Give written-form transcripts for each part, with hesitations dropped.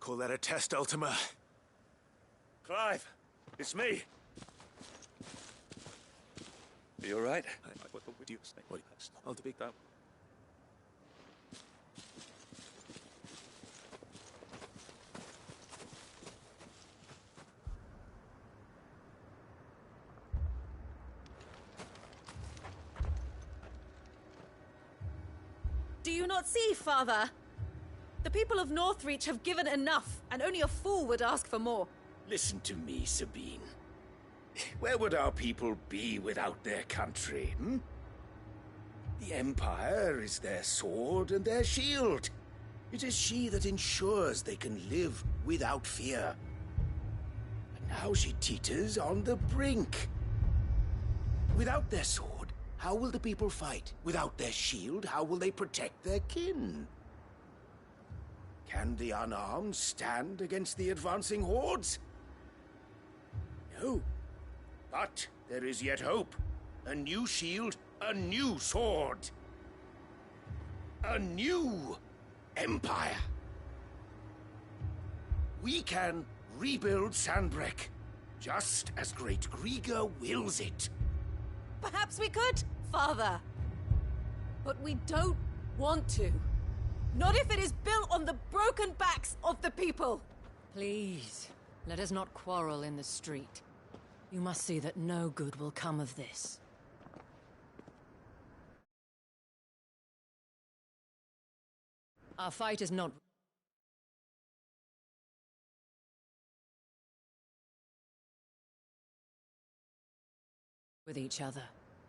Call that a test, Ultima? Clive, it's me. Are you all right? What do you... I'll speak that. Do you not see, Father? The people of Northreach have given enough, and only a fool would ask for more. Listen to me, Sabine. Where would our people be without their country, hmm? The Empire is their sword and their shield. It is she that ensures they can live without fear. And now she teeters on the brink. Without their sword, how will the people fight? Without their shield, how will they protect their kin? Can the unarmed stand against the advancing hordes? No. But there is yet hope. A new shield, a new sword. A new empire. We can rebuild Sandbreck, just as Great Grieger wills it. Perhaps we could, Father. But we don't want to. Not if it is built on the broken backs of the people. Please, let us not quarrel in the street. You must see that no good will come of this. Our fight is not with each other,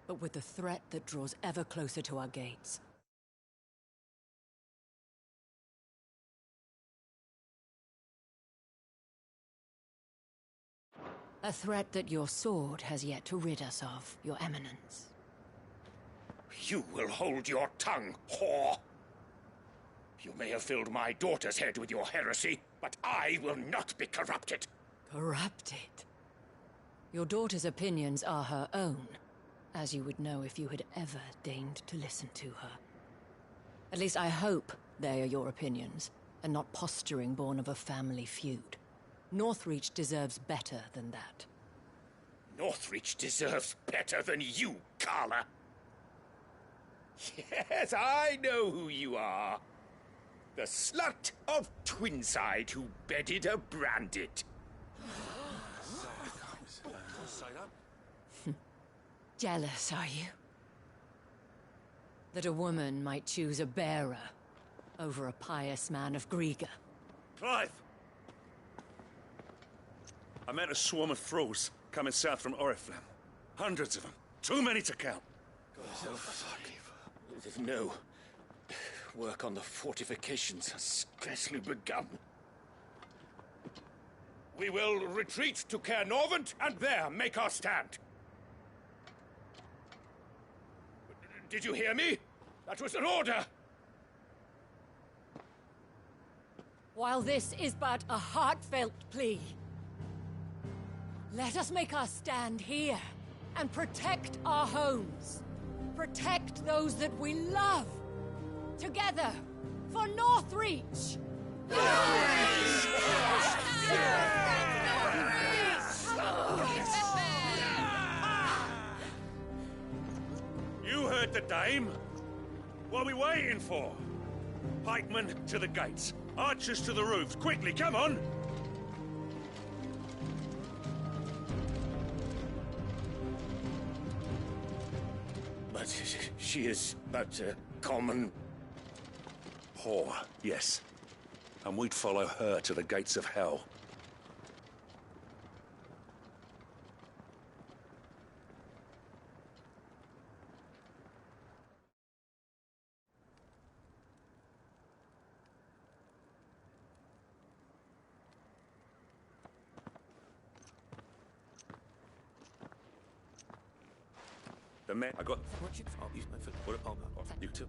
but with the threat that draws ever closer to our gates. A threat that your sword has yet to rid us of, Your Eminence. You will hold your tongue, whore! You may have filled my daughter's head with your heresy, but I will not be corrupted. Corrupted? Your daughter's opinions are her own, as you would know if you had ever deigned to listen to her. At least I hope they are your opinions, and not posturing born of a family feud. Northreach deserves better than that. Northreach deserves better than you, Carla. Yes, I know who you are. The slut of Twinside who bedded a Branded. Jealous, are you? That a woman might choose a bearer over a pious man of Grieger. Clive! I met a swarm of thralls coming south from Oriflamme. Hundreds of them. Too many to count. No. Work on the fortifications has scarcely begun. We will retreat to Caer Norvent and there make our stand. Did you hear me? That was an order! While this is but a heartfelt plea, let us make our stand here and protect our homes. Protect those that we love. Together, for Northreach! You heard the dame. What are we waiting for? Pikemen to the gates. Archers to the roofs. Quickly, come on! But she is but a common... Whore, yes. And we'd follow her to the gates of hell. The men... I got... I'll use my foot. You too.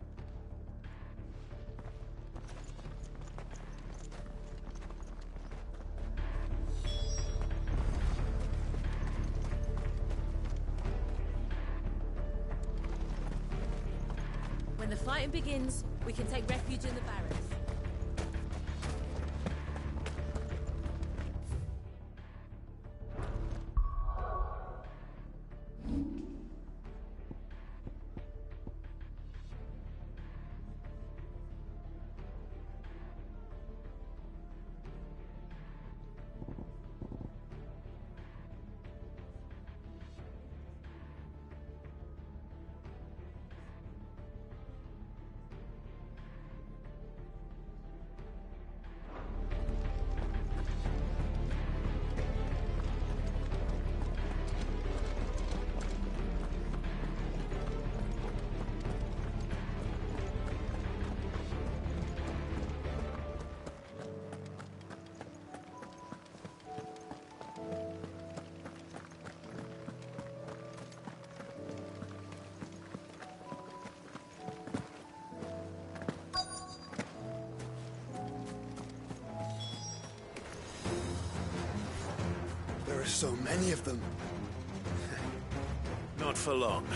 When the fighting begins, we can take refuge in the barracks. are so many of them. Not for long.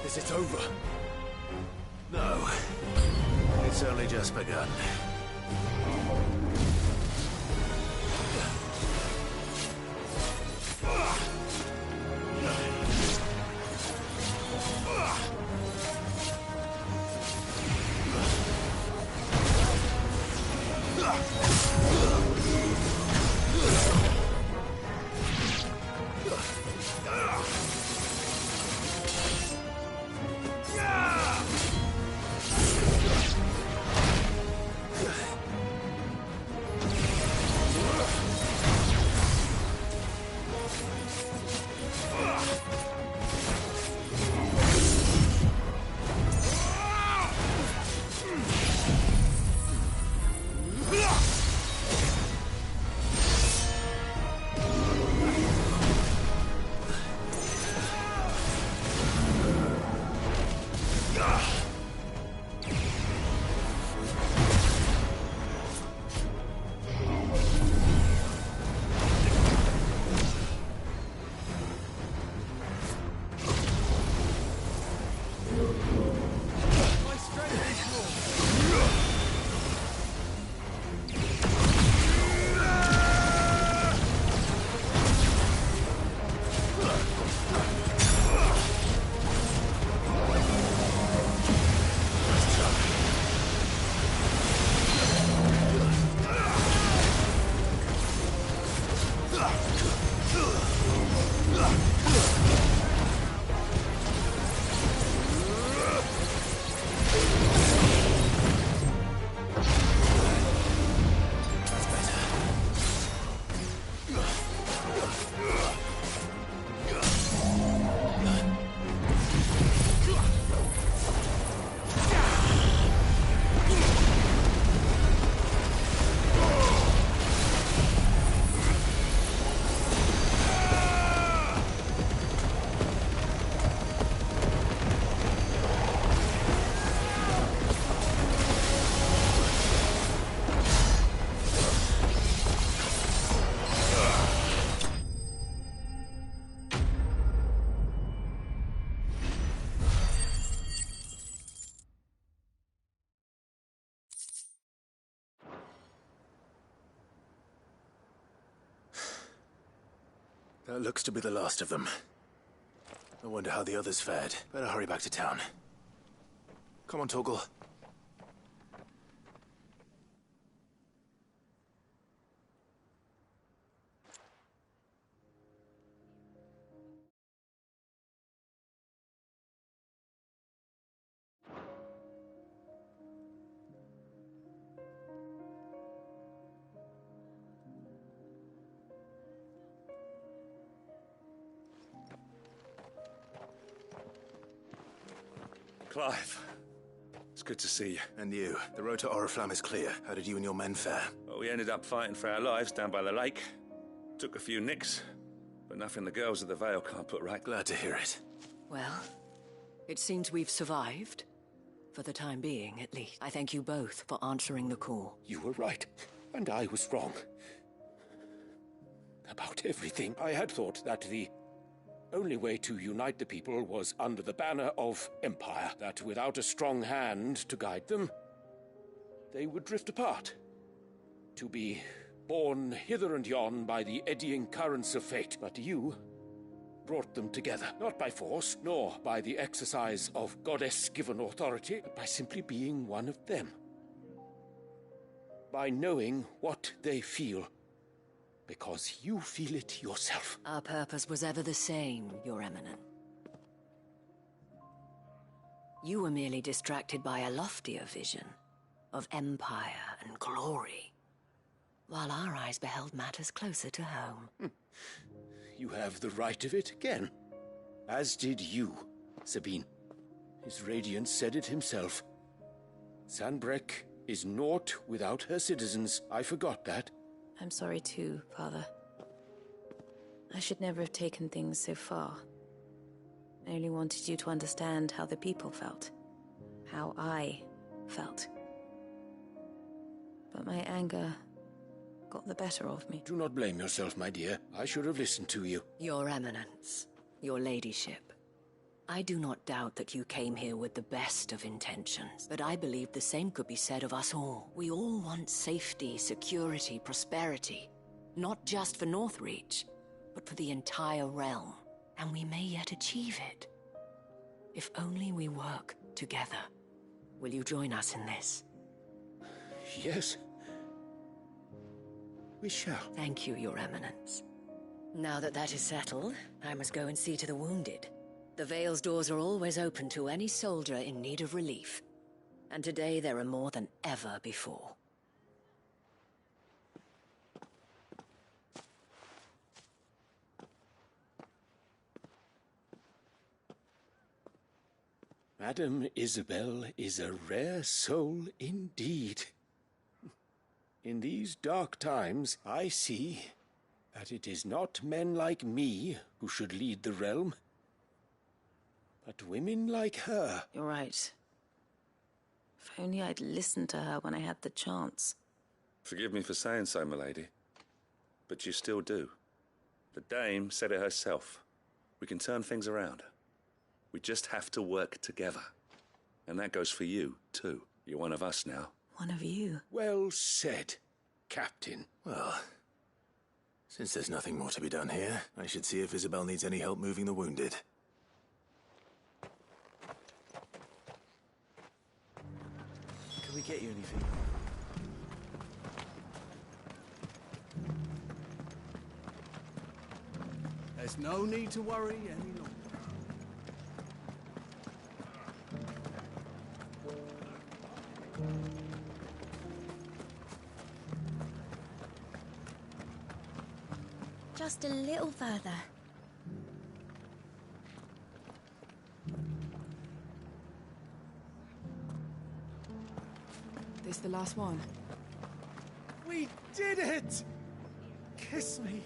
Is it over? No. It's only just begun. That looks to be the last of them. I wonder how the others fared. Better hurry back to town. Come on, Torgal. Clive, it's good to see you. And you. The road to Oriflamme is clear. How did you and your men fare? Well, we ended up fighting for our lives down by the lake. Took a few nicks, but nothing the girls of the Vale can't put right. Glad to hear it. Well, it seems we've survived. For the time being, at least. I thank you both for answering the call. You were right, and I was wrong. About everything. I had thought that the only way to unite the people was under the banner of Empire, that without a strong hand to guide them, they would drift apart, to be borne hither and yon by the eddying currents of fate. But you brought them together, not by force, nor by the exercise of goddess-given authority, but by simply being one of them. By knowing what they feel, because you feel it yourself. Our purpose was ever the same, Your Eminence. You were merely distracted by a loftier vision of empire and glory, while our eyes beheld matters closer to home. You have the right of it again. As did you, Sabine. His radiance said it himself. Sanbreque is naught without her citizens. I forgot that. I'm sorry too, Father. I should never have taken things so far. I only wanted you to understand how the people felt. How I felt. But my anger got the better of me. Do not blame yourself, my dear. I should have listened to you. Your Eminence, your ladyship. I do not doubt that you came here with the best of intentions, but I believe the same could be said of us all. We all want safety, security, prosperity. Not just for Northreach, but for the entire realm. And we may yet achieve it. If only we work together. Will you join us in this? Yes. We shall. Thank you, Your Eminence. Now that that is settled, I must go and see to the wounded. The Vale's doors are always open to any soldier in need of relief. And today there are more than ever before. Madame Isabel is a rare soul indeed. In these dark times, I see that it is not men like me who should lead the realm, but women like her. You're right. If only I'd listened to her when I had the chance. Forgive me for saying so, milady, but you still do. The dame said it herself. We can turn things around. We just have to work together. And that goes for you, too. You're one of us now. One of you. Well said, Captain. Well, since there's nothing more to be done here, I should see if Isabel needs any help moving the wounded. Can we get you anything? There's no need to worry any longer. Just a little further. This the last one? We did it! Kiss me.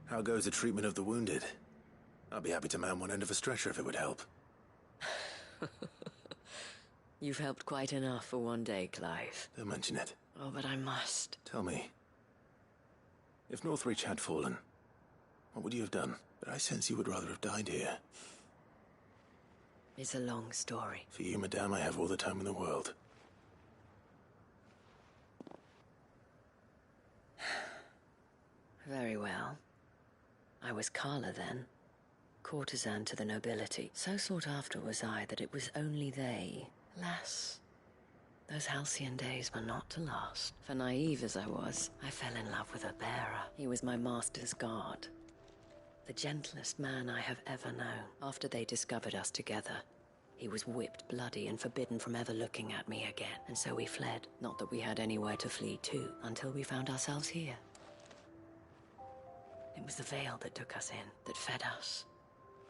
How goes the treatment of the wounded? I'll be happy to man one end of a stretcher if it would help. You've helped quite enough for one day, Clive. Don't mention it. Oh, but I must. Tell me, if Northreach had fallen, what would you have done? But I sense you would rather have died here. It's a long story. For you, madame, I have all the time in the world. Very well. I was Carla then, courtesan to the nobility. So sought after was I that it was only they. Alas, those halcyon days were not to last. For naive as I was, I fell in love with a bearer. He was my master's guard. The gentlest man I have ever known. After they discovered us together, he was whipped bloody and forbidden from ever looking at me again. And so we fled. Not that we had anywhere to flee to, until we found ourselves here. It was the Vale that took us in, that fed us,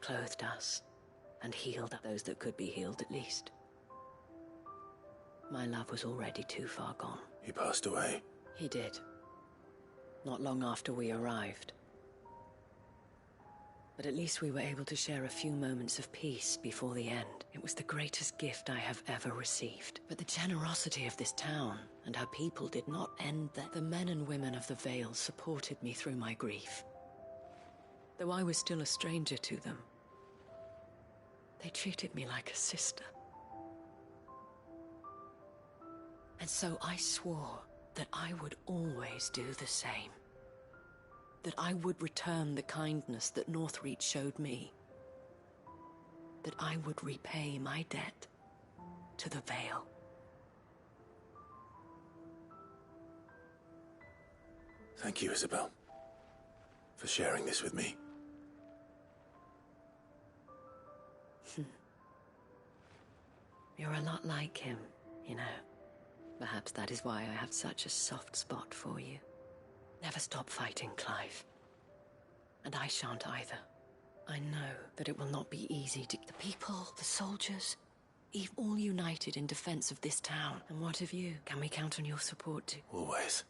clothed us, and healed those that could be healed at least. My love was already too far gone. He passed away. He did. Not long after we arrived. But at least we were able to share a few moments of peace before the end. It was the greatest gift I have ever received. But the generosity of this town and her people did not end there. The men and women of the Vale supported me through my grief. Though I was still a stranger to them, they treated me like a sister. And so I swore that I would always do the same. That I would return the kindness that Northreach showed me. That I would repay my debt to the Vale. Thank you, Isabel, for sharing this with me. You're a lot like him, you know. Perhaps that is why I have such a soft spot for you. Never stop fighting, Clive. And I shan't either. I know that it will not be easy to... The people, the soldiers, all united in defense of this town. And what of you? Can we count on your support too? Always.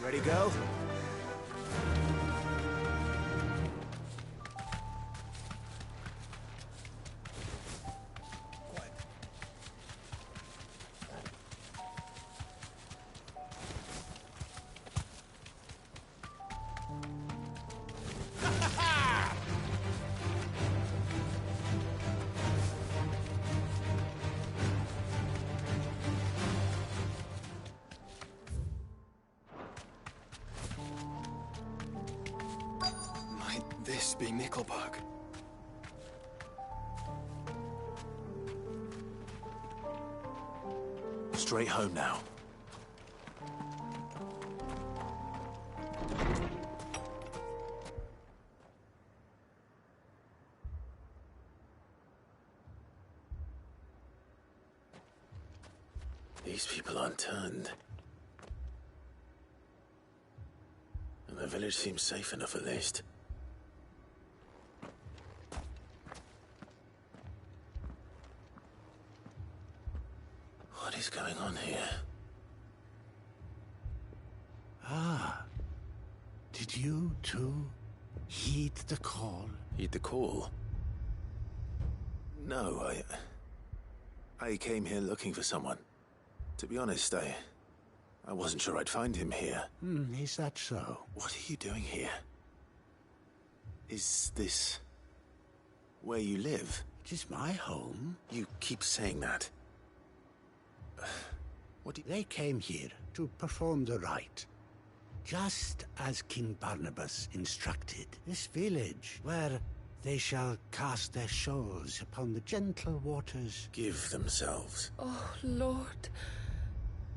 Ready, go? This be Nickelbug. Straight home now. These people aren't turned. And the village seems safe enough at least. What is going on here? Ah. Did you, too, heed the call? Heed the call? No, I came here looking for someone. To be honest, I wasn't sure I'd find him here. Is that so? What are you doing here? Is this where you live? It is my home. You keep saying that. What do you... They came here to perform the rite. Just as King Barnabas instructed. This village, where they shall cast their shoals upon the gentle waters. Give themselves. Oh, Lord,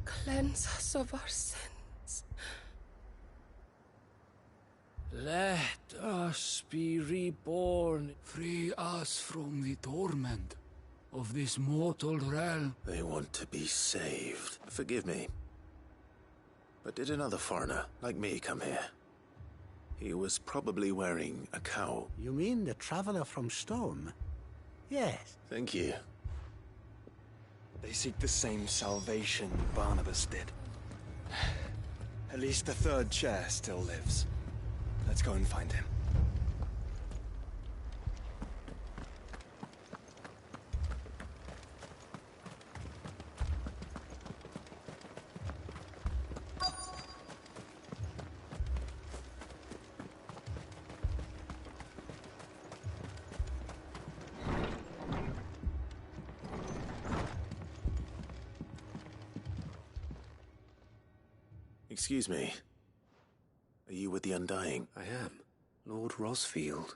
cleanse us of our sins. Let us be reborn. Free us from the torment of this mortal realm. They want to be saved. Forgive me. But did another foreigner, like me, come here? He was probably wearing a cowl. You mean the traveler from Storm? Yes. Thank you. They seek the same salvation Barnabas did. At least the third chair still lives. Let's go and find him. Excuse me. Are you with the Undying? I am. Lord Rosfield.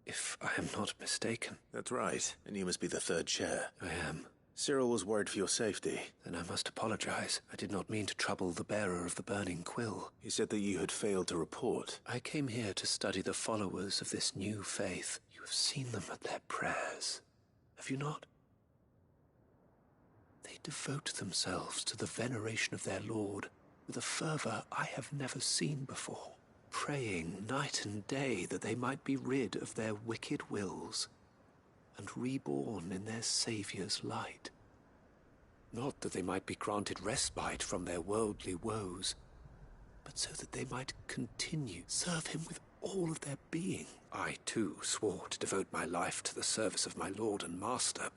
If I am not mistaken. That's right, and you must be the third chair. I am. Cyril was worried for your safety. Then I must apologize. I did not mean to trouble the bearer of the burning quill. He said that you had failed to report. I came here to study the followers of this new faith. You have seen them at their prayers, have you not? They devote themselves to the veneration of their Lord with a fervor I have never seen before, praying night and day that they might be rid of their wicked wills and reborn in their Saviour's light. Not that they might be granted respite from their worldly woes, but so that they might continue serve him with all of their being. I, too, swore to devote my life to the service of my Lord and Master,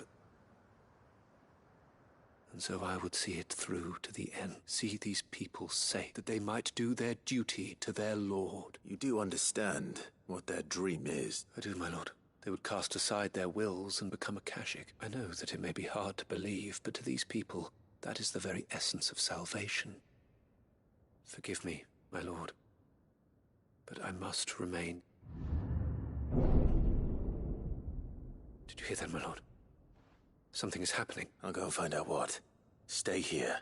and so I would see it through to the end. See these people say that they might do their duty to their Lord. You do understand what their dream is? I do, my lord. They would cast aside their wills and become a Kashik. I know that it may be hard to believe, but to these people, that is the very essence of salvation. Forgive me, my lord, but I must remain. Did you hear that, my lord? Something is happening. I'll go and find out what. Stay here.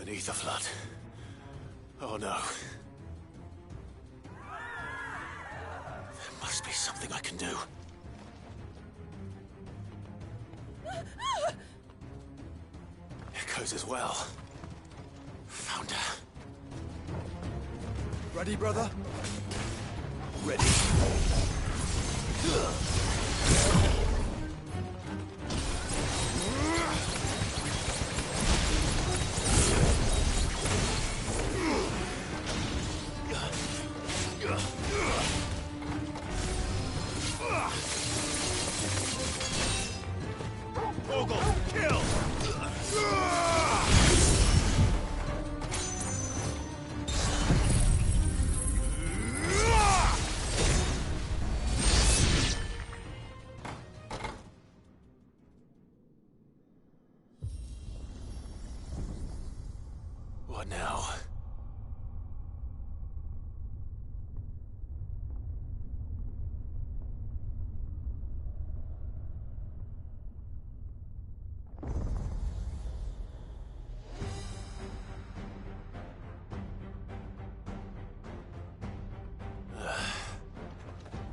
An ether flood. Oh no. There must be something I can do. Echoes as well. Found her. Ready, brother? Ready. What now?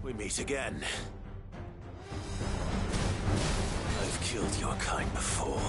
We meet again. I've killed your kind before.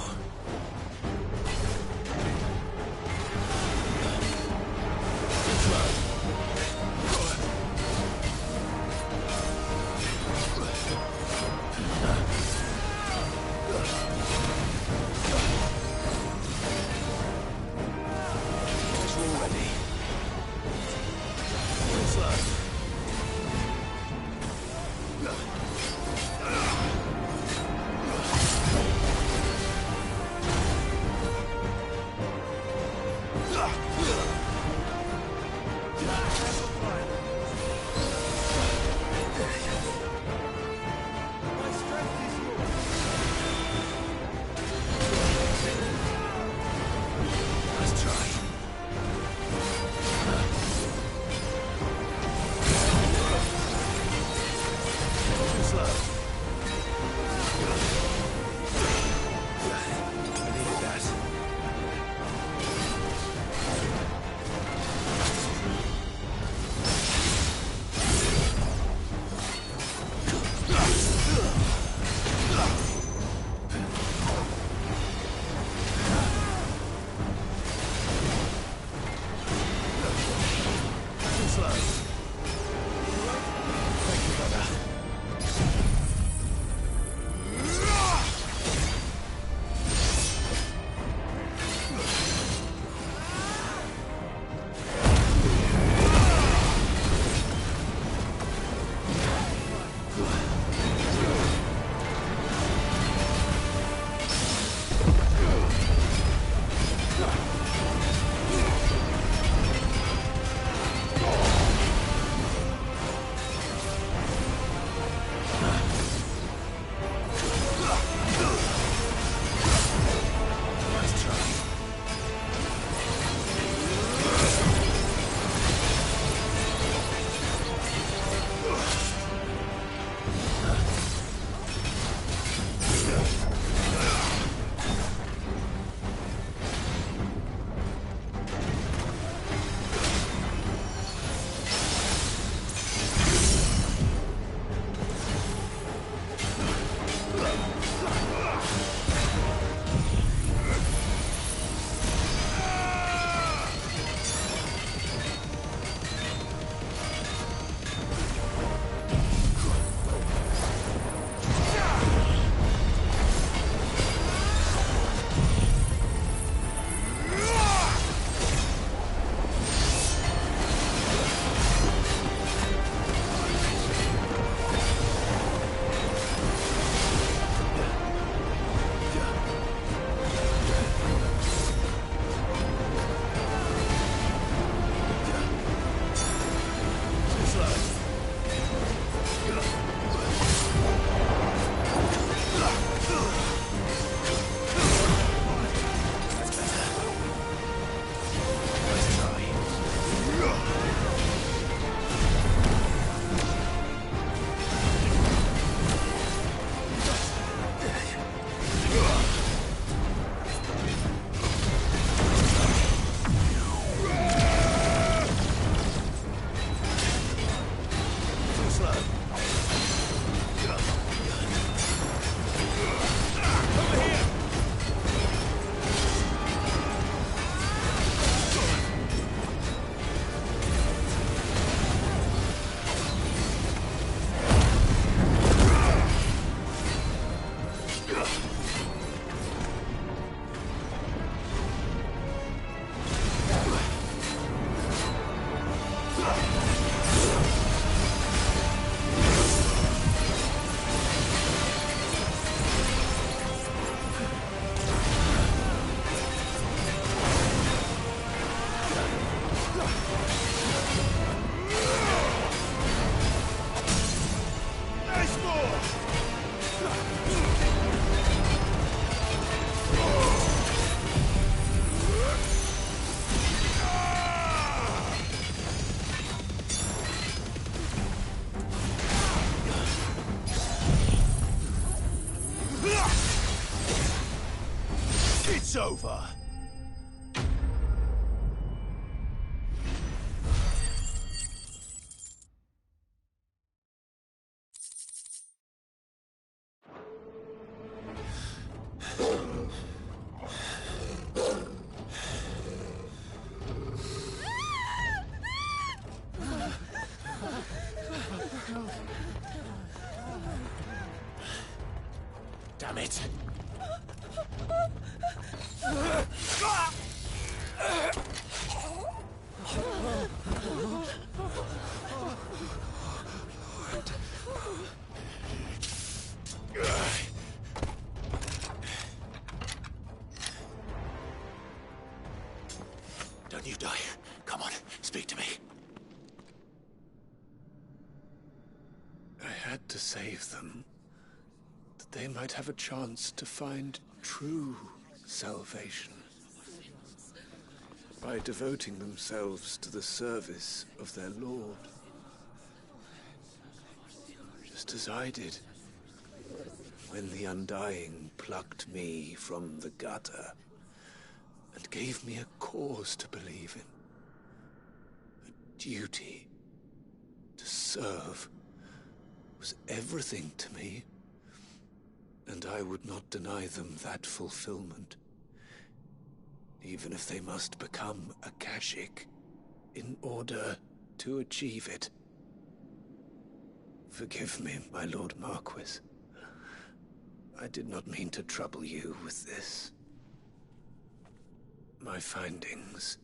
over. Damn it. Don't you die. Come on, speak to me. I had to save them, that they might have a chance to find true salvation by devoting themselves to the service of their Lord. Just as I did when the Undying plucked me from the gutter and gave me a cause to believe in. A duty to serve was everything to me, and I would not deny them that fulfillment, even if they must become a Kashik in order to achieve it. Forgive me, my Lord Marquis. I did not mean to trouble you with this. My findings.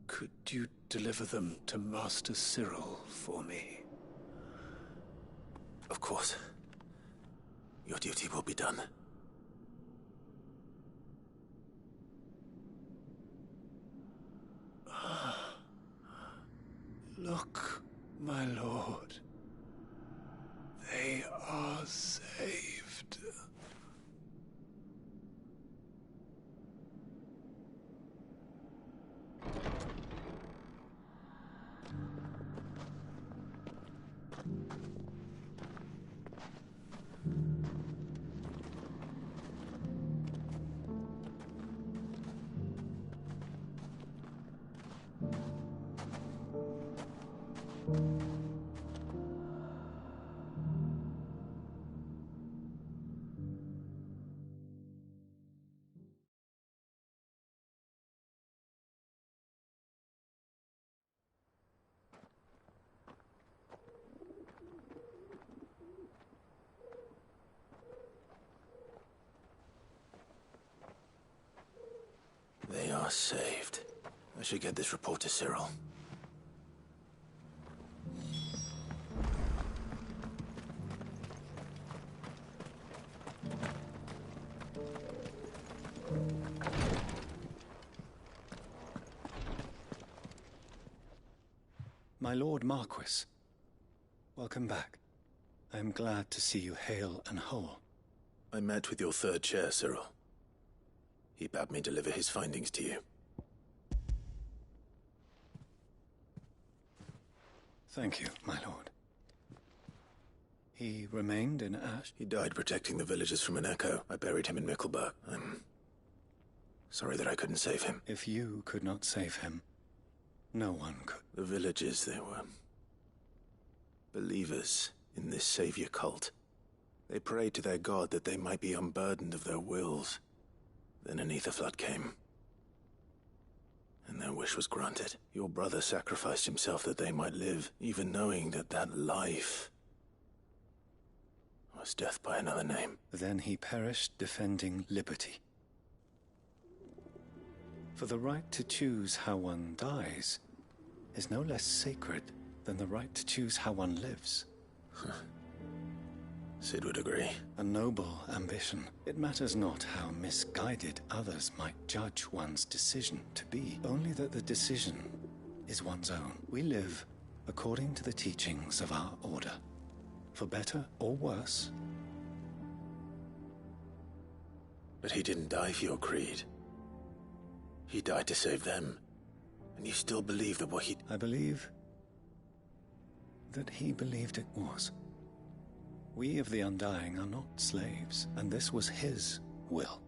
Could you deliver them to Master Cyril for me? Of course. Your duty will be done. Look, my lord. They are saved. They are saved. I should get this report to Cyril. My Lord Marquis, welcome back. I am glad to see you hale and whole. I met with your third chair, Cyril. He bade me deliver his findings to you. Thank you, my lord. He remained in Ash? He died protecting the villagers from an echo. I buried him in Mickelberg. I'm sorry that I couldn't save him. If you could not save him, no one could. The villagers, they were believers in this savior cult. They prayed to their god that they might be unburdened of their wills. Then an ether flood came, and their wish was granted. Your brother sacrificed himself that they might live, even knowing that that life was death by another name. Then he perished defending liberty. For the right to choose how one dies is no less sacred than the right to choose how one lives. Sid would agree. A noble ambition. It matters not how misguided others might judge one's decision to be, only that the decision is one's own. We live according to the teachings of our order, for better or worse. But he didn't die for your creed. He died to save them. And you still believe that what he... I believe that he believed it was. We of the Undying are not slaves, and this was his will.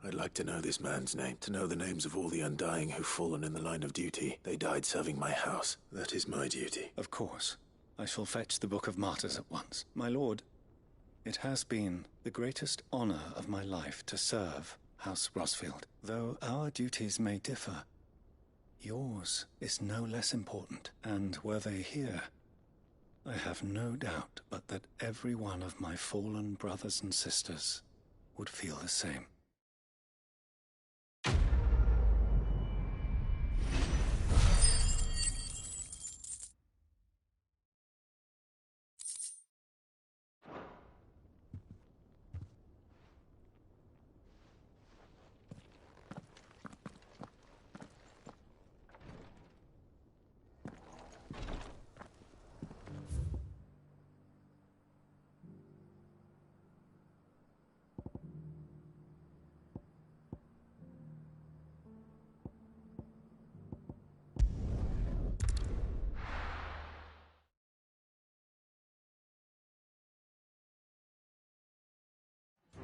I'd like to know this man's name, to know the names of all the Undying who've fallen in the line of duty. They died serving my house. That is my duty. Of course. I shall fetch the Book of Martyrs at once. My lord, it has been the greatest honor of my life to serve House Rosfield. Though our duties may differ, yours is no less important. And were they here, I have no doubt but that every one of my fallen brothers and sisters would feel the same.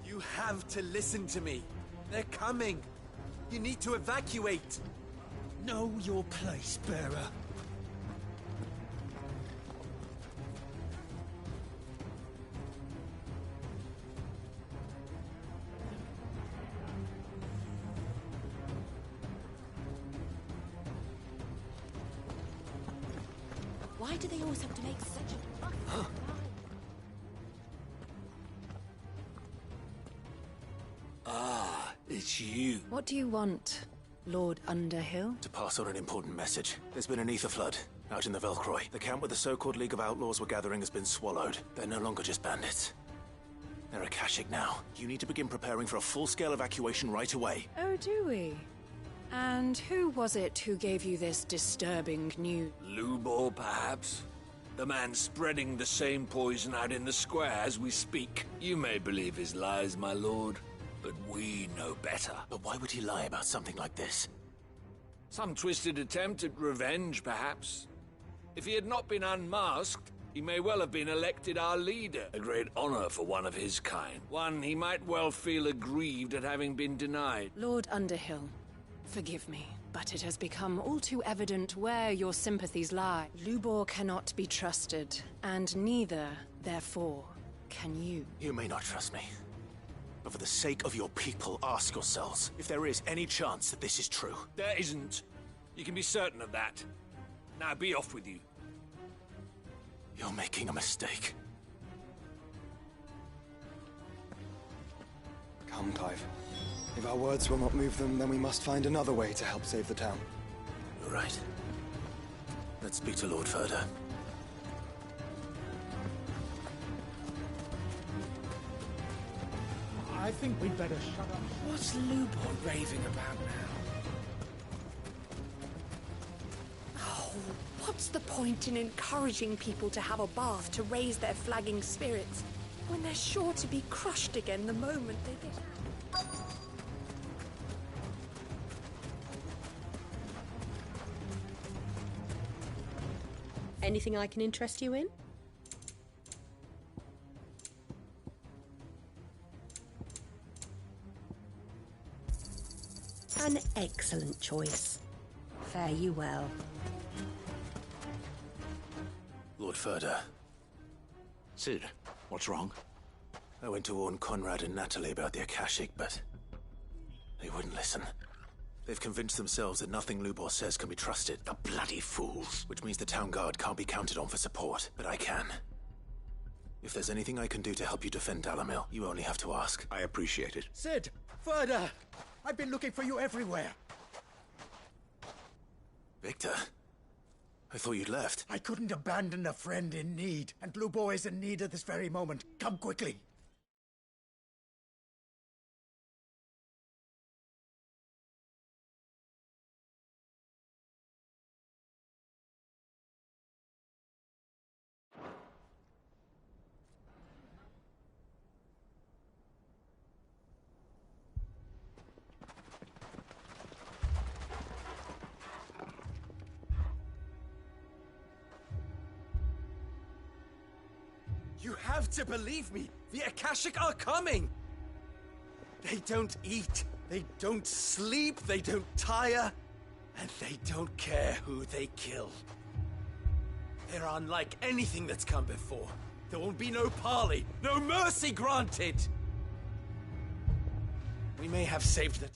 You have to listen to me. They're coming. You need to evacuate. Know your place, bearer. Why do they always have to make such a fuss? It's you. What do you want, Lord Underhill? To pass on an important message. There's been an ether flood out in the Velcroy. The camp where the so-called League of Outlaws were gathering has been swallowed. They're no longer just bandits. They're Akashic now. You need to begin preparing for a full-scale evacuation right away. Oh, do we? And who was it who gave you this disturbing news? Lubor, perhaps? The man spreading the same poison out in the square as we speak. You may believe his lies, my lord, but we know better. But why would he lie about something like this? Some twisted attempt at revenge, perhaps. If he had not been unmasked, he may well have been elected our leader. A great honor for one of his kind. One he might well feel aggrieved at having been denied. Lord Underhill, forgive me, but it has become all too evident where your sympathies lie. Lubor cannot be trusted, and neither, therefore, can you. You may not trust me. But for the sake of your people, ask yourselves if there is any chance that this is true. There isn't. You can be certain of that. Now be off with you. You're making a mistake. Come, Clive. If our words will not move them, then we must find another way to help save the town. You're right. Let's speak to Lord Furder. I think we'd better shut up. What's Lubor raving about now? Oh, what's the point in encouraging people to have a bath to raise their flagging spirits when they're sure to be crushed again the moment they get out? Anything I can interest you in? An excellent choice. Fare you well. Lord Furder. Sid, what's wrong? I went to warn Conrad and Natalie about the Akashic, but they wouldn't listen. They've convinced themselves that nothing Lubor says can be trusted. The bloody fools! Which means the town guard can't be counted on for support, but I can. If there's anything I can do to help you defend Dalamil, you only have to ask. I appreciate it. Sid! Further! I've been looking for you everywhere. Victor? I thought you'd left. I couldn't abandon a friend in need, and Lubor is in need at this very moment. Come quickly. You have to believe me! The Akashic are coming! They don't eat, They don't sleep, they don't tire, and they don't care who they kill. They're unlike anything that's come before. There will be no parley, no mercy granted! We may have saved the...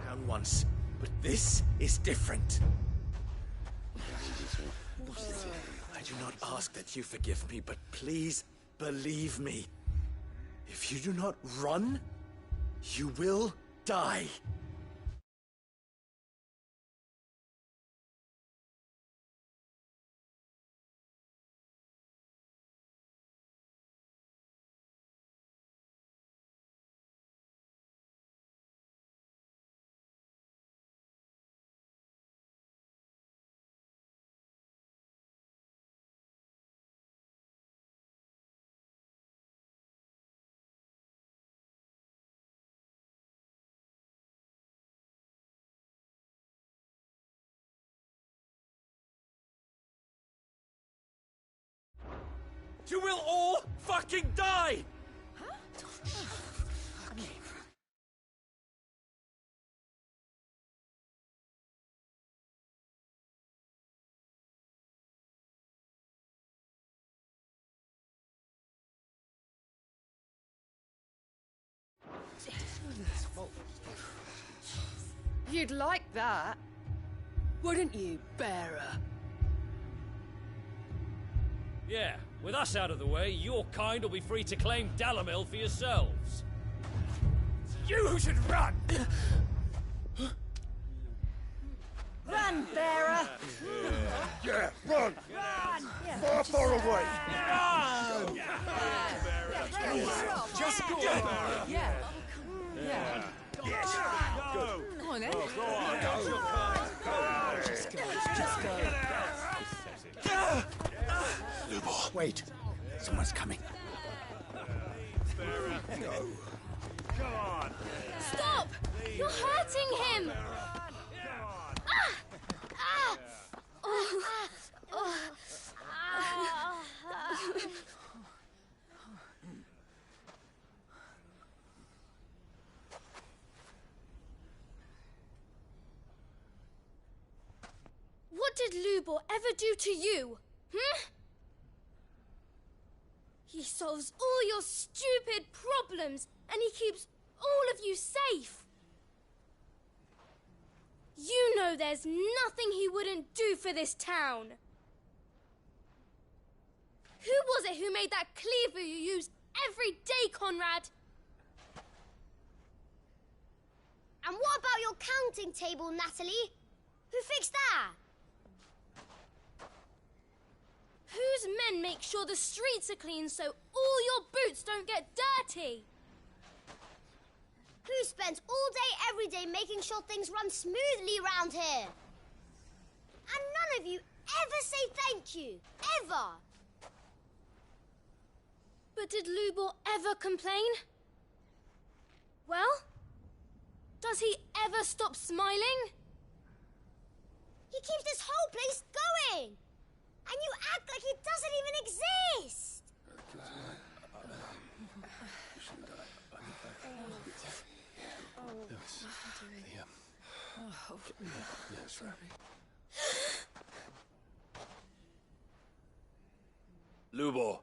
Down once, but this is different. I do not ask that you forgive me, but please believe me. If you do not run, you will die. You will all fucking die! You'd like that, wouldn't you, bearer? Yeah, with us out of the way, your kind will be free to claim Dalamil for yourselves. You who should run! Run, bearer! Yeah, run! Run! Far, far away! Run! Just go! Yeah. Yeah. Yes! Go on, then. Go on, Just go. Lubor, wait. Someone's coming. Come on! Stop! You're hurting him! Ah! Ah! Oh. Oh. Ah. What did Lubor ever do to you? He solves all your stupid problems, and he keeps all of you safe. You know there's nothing he wouldn't do for this town. Who was it who made that cleaver you use every day, Conrad? And what about your counting table, Natalie? Who fixed that? Whose men make sure the streets are clean so all your boots don't get dirty? Who spends all day every day making sure things run smoothly around here? And none of you ever say thank you, ever. But did Lubor ever complain? Well, does he ever stop smiling? He keeps this whole place going. And you act like it doesn't even exist! this. Oh, Yes, right. Lubor,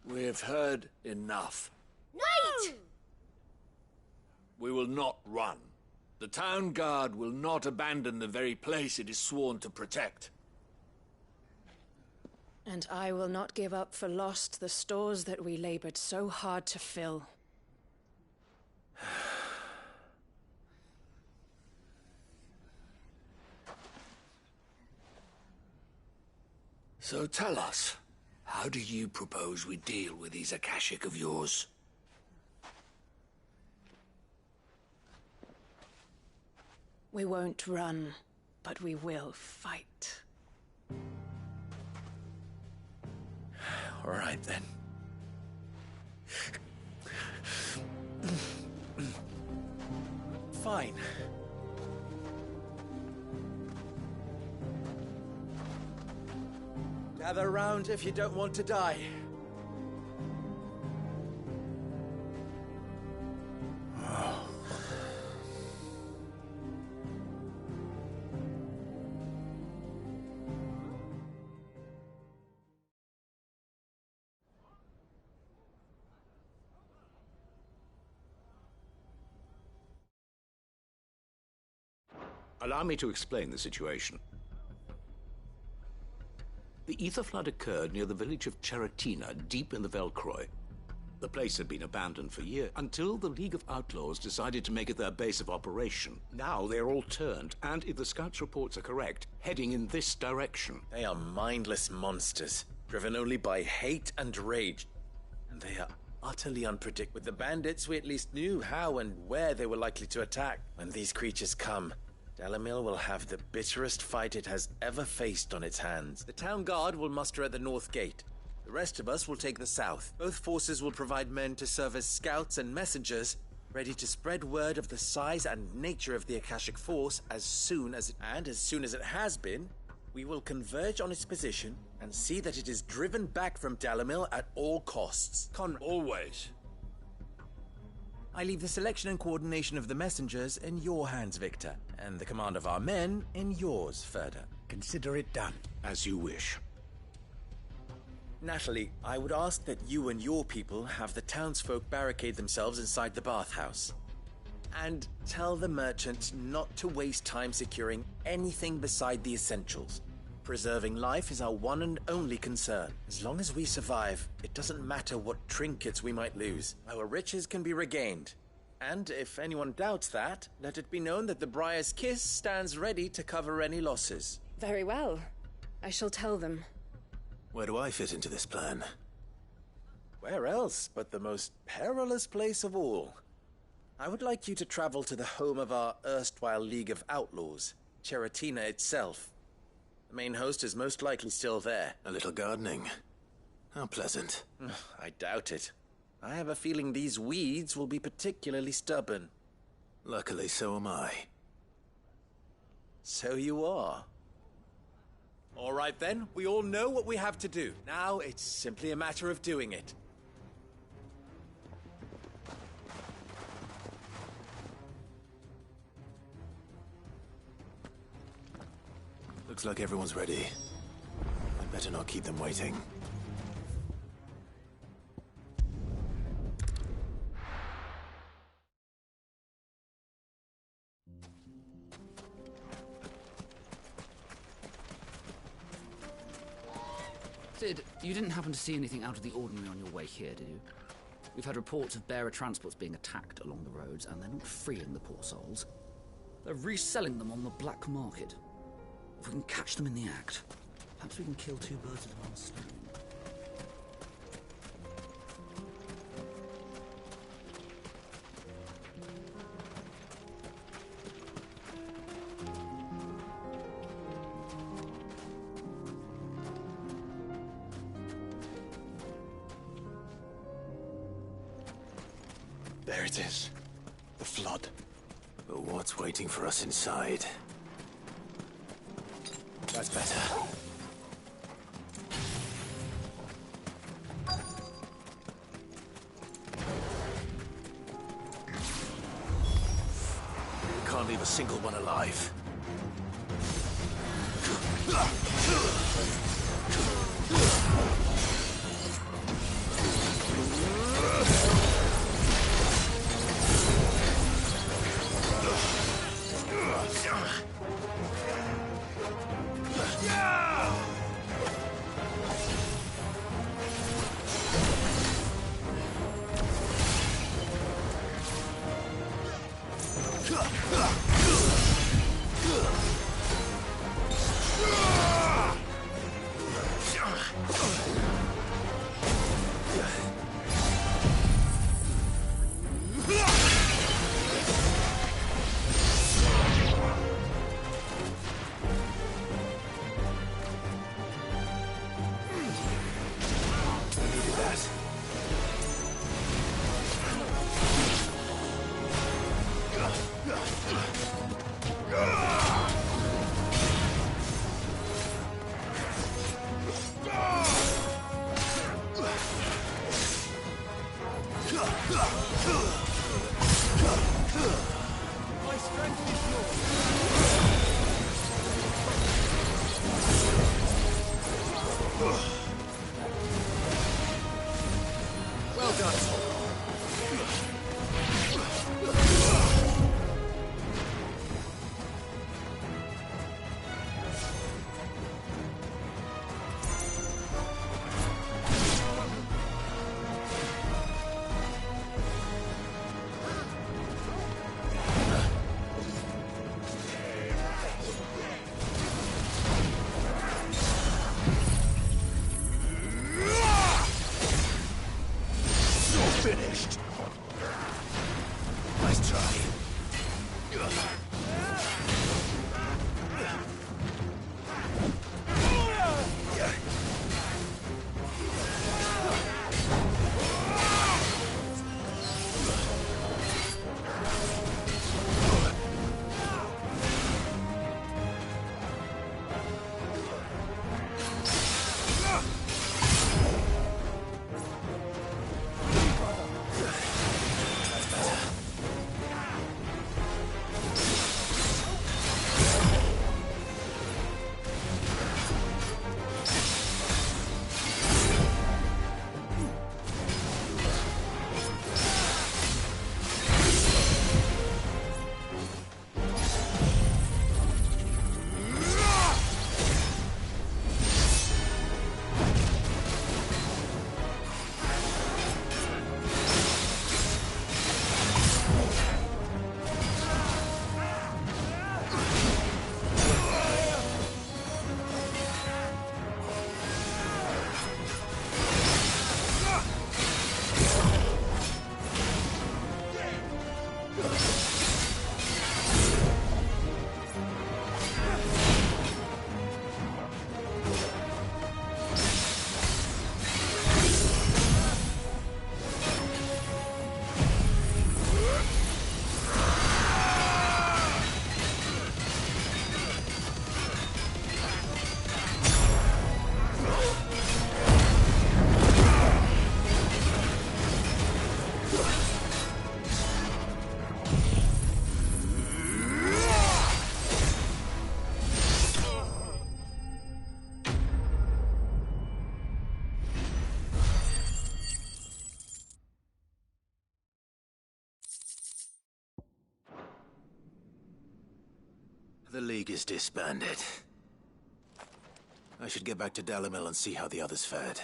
we have heard enough. Wait! We will not run. The town guard will not abandon the very place it is sworn to protect. And I will not give up for lost the stores that we labored so hard to fill. So tell us, how do you propose we deal with these Akashic of yours? We won't run, but we will fight. All right, then. Fine. Gather round if you don't want to die. Allow me to explain the situation. The ether flood occurred near the village of Cheratina, deep in the Velcroy. The place had been abandoned for years, until the League of Outlaws decided to make it their base of operation. Now they're all turned, and if the scouts' reports are correct, heading in this direction. They are mindless monsters, driven only by hate and rage. And they are utterly unpredictable. With the bandits, we at least knew how and where they were likely to attack. When these creatures come, Dalamil will have the bitterest fight it has ever faced on its hands. The town guard will muster at the north gate. The rest of us will take the south. Both forces will provide men to serve as scouts and messengers, ready to spread word of the size and nature of the Akashic force as soon as it has been, we will converge on its position and see that it is driven back from Dalamil at all costs. Always. I leave the selection and coordination of the messengers in your hands, Victor, and the command of our men in yours, Ferda. Consider it done. As you wish. Natalie, I would ask that you and your people have the townsfolk barricade themselves inside the bathhouse. And tell the merchants not to waste time securing anything beside the essentials. Preserving life is our one and only concern. As long as we survive, it doesn't matter what trinkets we might lose. Our riches can be regained. And if anyone doubts that, let it be known that the Briar's Kiss stands ready to cover any losses. Very well. I shall tell them. Where do I fit into this plan? Where else but the most perilous place of all? I would like you to travel to the home of our erstwhile League of Outlaws, Cheratina itself. The main host is most likely still there. A little gardening. How pleasant. I doubt it. I have a feeling these weeds will be particularly stubborn. Luckily, so am I. So you are. All right then, we all know what we have to do. Now it's simply a matter of doing it. Looks like everyone's ready. I'd better not keep them waiting. Sid, you didn't happen to see anything out of the ordinary on your way here, did you? We've had reports of bearer transports being attacked along the roads, and they're not freeing the poor souls. They're reselling them on the black market. If we can catch them in the act, perhaps we can kill two birds with one stone. There it is. The flood. But what's waiting for us inside? That's better. can't leave a single one alive. Well done. Finished. Nice try. The League is disbanded. I should get back to Dalimil and see how the others fared.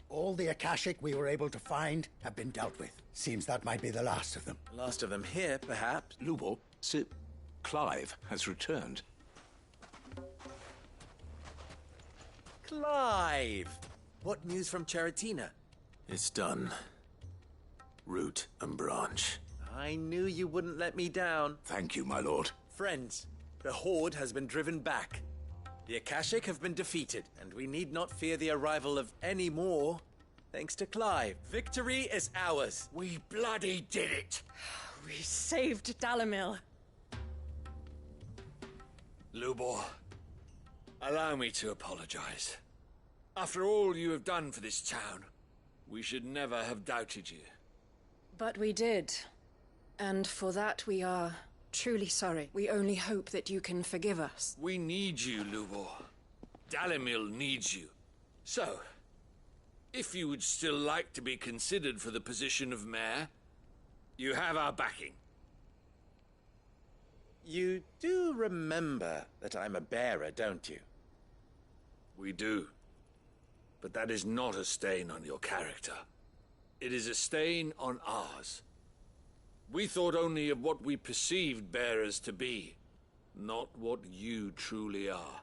All the Akashic we were able to find have been dealt with. Seems that might be the last of them. Last of them here, perhaps. Lubor, Clive has returned. Clive! What news from Charatina? It's done. Root and branch. I knew you wouldn't let me down. Thank you, my lord. Friends, the Horde has been driven back. The Akashic have been defeated, and we need not fear the arrival of any more Thanks to Clive, victory is ours. We bloody did it! We saved Dalimil. Lubor, allow me to apologize. After all you have done for this town, we should never have doubted you. But we did. And for that we are truly sorry. We only hope that you can forgive us. We need you, Lubor. Dalimil needs you. So, if you would still like to be considered for the position of mayor, you have our backing. You do remember that I'm a bearer, don't you? We do. But that is not a stain on your character. It is a stain on ours. We thought only of what we perceived bearers to be, not what you truly are.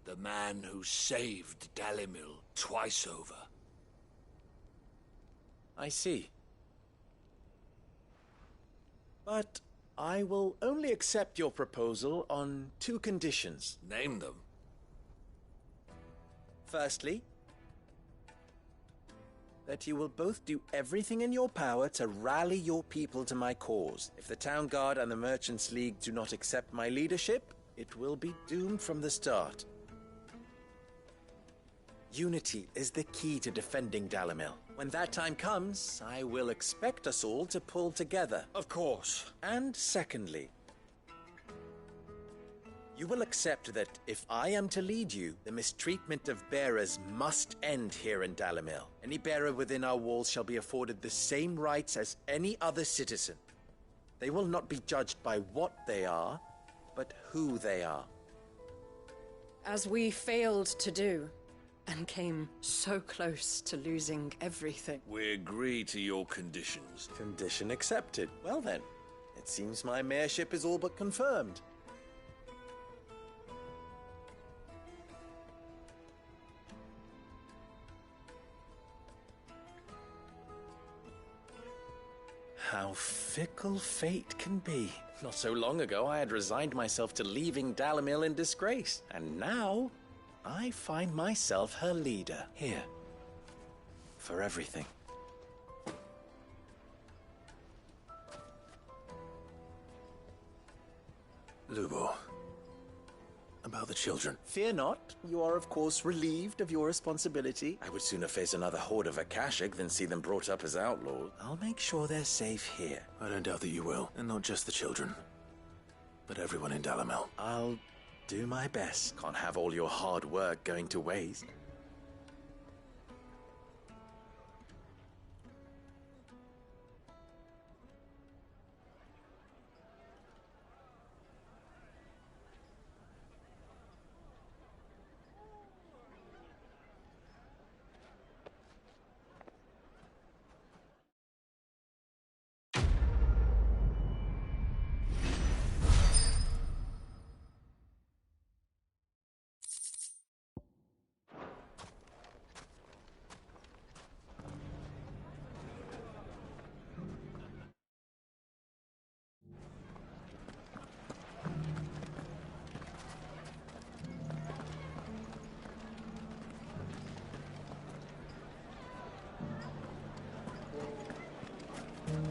The man who saved Dalimil twice over. I see. But I will only accept your proposal on 2 conditions. Name them. Firstly, that you will both do everything in your power to rally your people to my cause. If the Town Guard and the Merchants League do not accept my leadership, it will be doomed from the start. Unity is the key to defending Dalimil. When that time comes, I will expect us all to pull together. Of course. And secondly, you will accept that if I am to lead you, the mistreatment of bearers must end here in Dalimil. Any bearer within our walls shall be afforded the same rights as any other citizen. They will not be judged by what they are, but who they are. As we failed to do, and came so close to losing everything. We agree to your conditions. Condition accepted. Well then, it seems my mayorship is all but confirmed. How fickle fate can be. Not so long ago, I had resigned myself to leaving Dalimil in disgrace. And now, I find myself her leader. Here. For everything. Lubor. About the children. Fear not. You are, of course, relieved of your responsibility. I would sooner face another horde of Akashic than see them brought up as outlaws. I'll make sure they're safe here. I don't doubt that you will. And not just the children, but everyone in Dalimil. I'll do my best. Can't have all your hard work going to waste.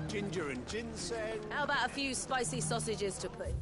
Ginger and ginseng. How about a few spicy sausages to put?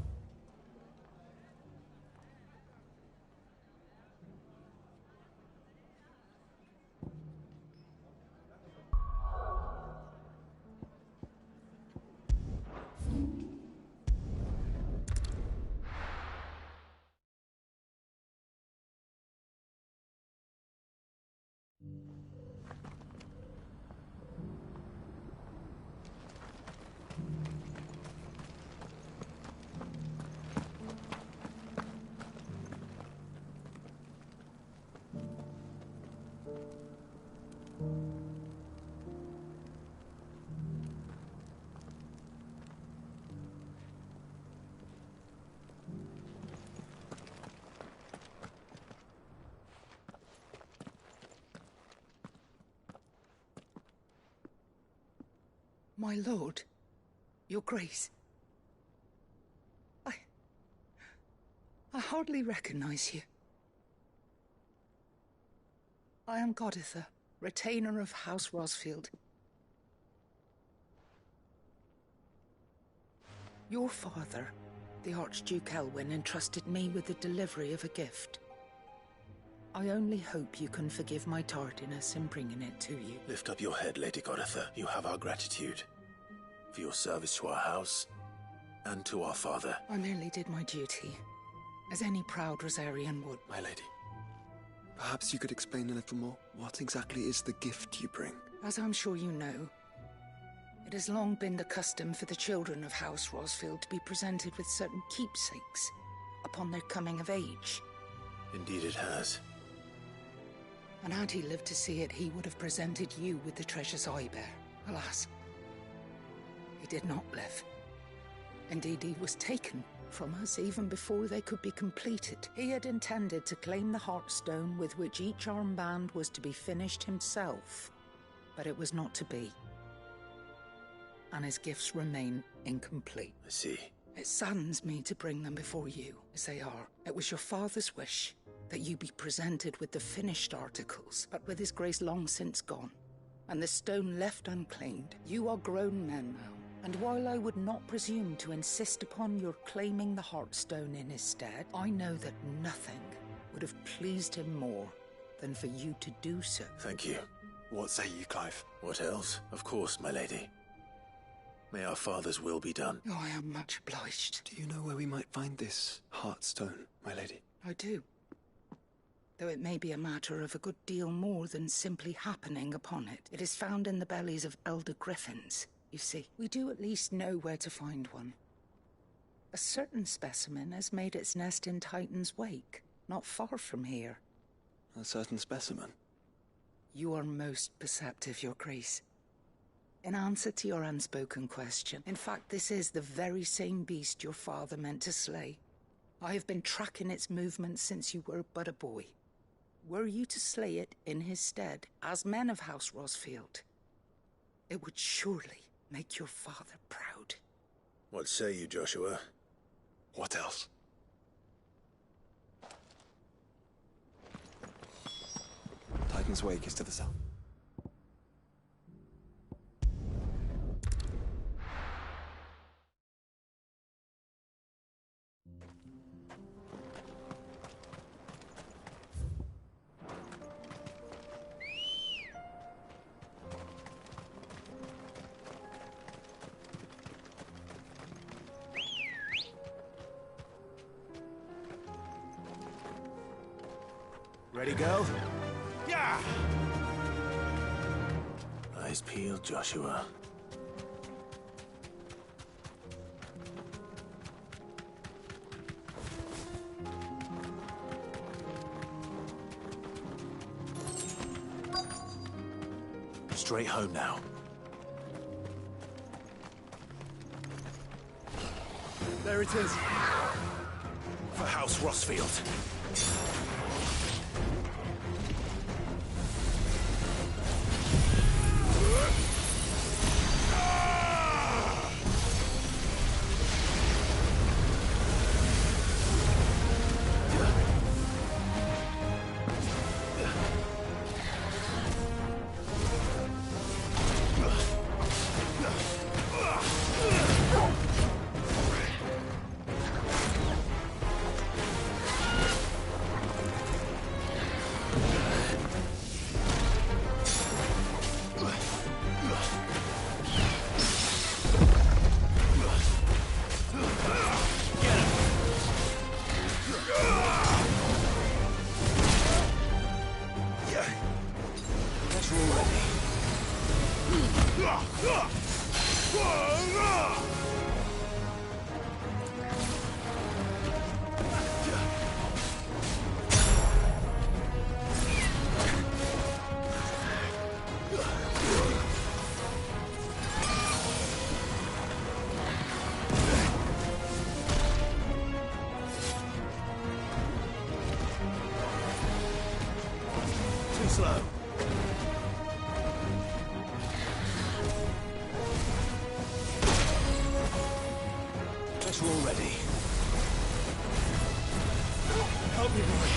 My lord, your grace. I hardly recognize you. I am Goditha, retainer of House Rosfield. Your father, the Archduke Elwyn, entrusted me with the delivery of a gift. I only hope you can forgive my tardiness in bringing it to you. Lift up your head, Lady Goditha. You have our gratitude for your service to our house and to our father. I merely did my duty, as any proud Rosarian would. My lady, perhaps you could explain a little more? What exactly is the gift you bring? As I'm sure you know, it has long been the custom for the children of House Rosfield to be presented with certain keepsakes upon their coming of age. Indeed it has. And had he lived to see it, he would have presented you with the treasures I bear. Alas, he did not live. Indeed, he was taken from us even before they could be completed. He had intended to claim the Heartstone with which each armband was to be finished himself, but it was not to be. And his gifts remain incomplete. I see. It saddens me to bring them before you, as they are. It was your father's wish that you be presented with the finished articles, but with his grace long since gone, and the stone left unclaimed, you are grown men now. And while I would not presume to insist upon your claiming the Heartstone in his stead, I know that nothing would have pleased him more than for you to do so. Thank you. What say you, Clive? What else? Of course, my lady. May our father's will be done. Oh, I am much obliged. Do you know where we might find this Heartstone, my lady? I do. Though it may be a matter of a good deal more than simply happening upon it. It is found in the bellies of elder griffins, you see. We do at least know where to find one. A certain specimen has made its nest in Titan's Wake, not far from here. A certain specimen? You are most perceptive, Your Grace. In answer to your unspoken question, in fact, this is the very same beast your father meant to slay. I have been tracking its movements since you were but a boy. Were you to slay it in his stead, as men of House Rosfield, it would surely make your father proud. What say you, Joshua? What else? Titan's Wake is to the south. Ready, girl? Yeah! Eyes peeled, Joshua. Straight home now. There it is. For House Rosfield. Slow. Guess we're all ready. Help me, boy.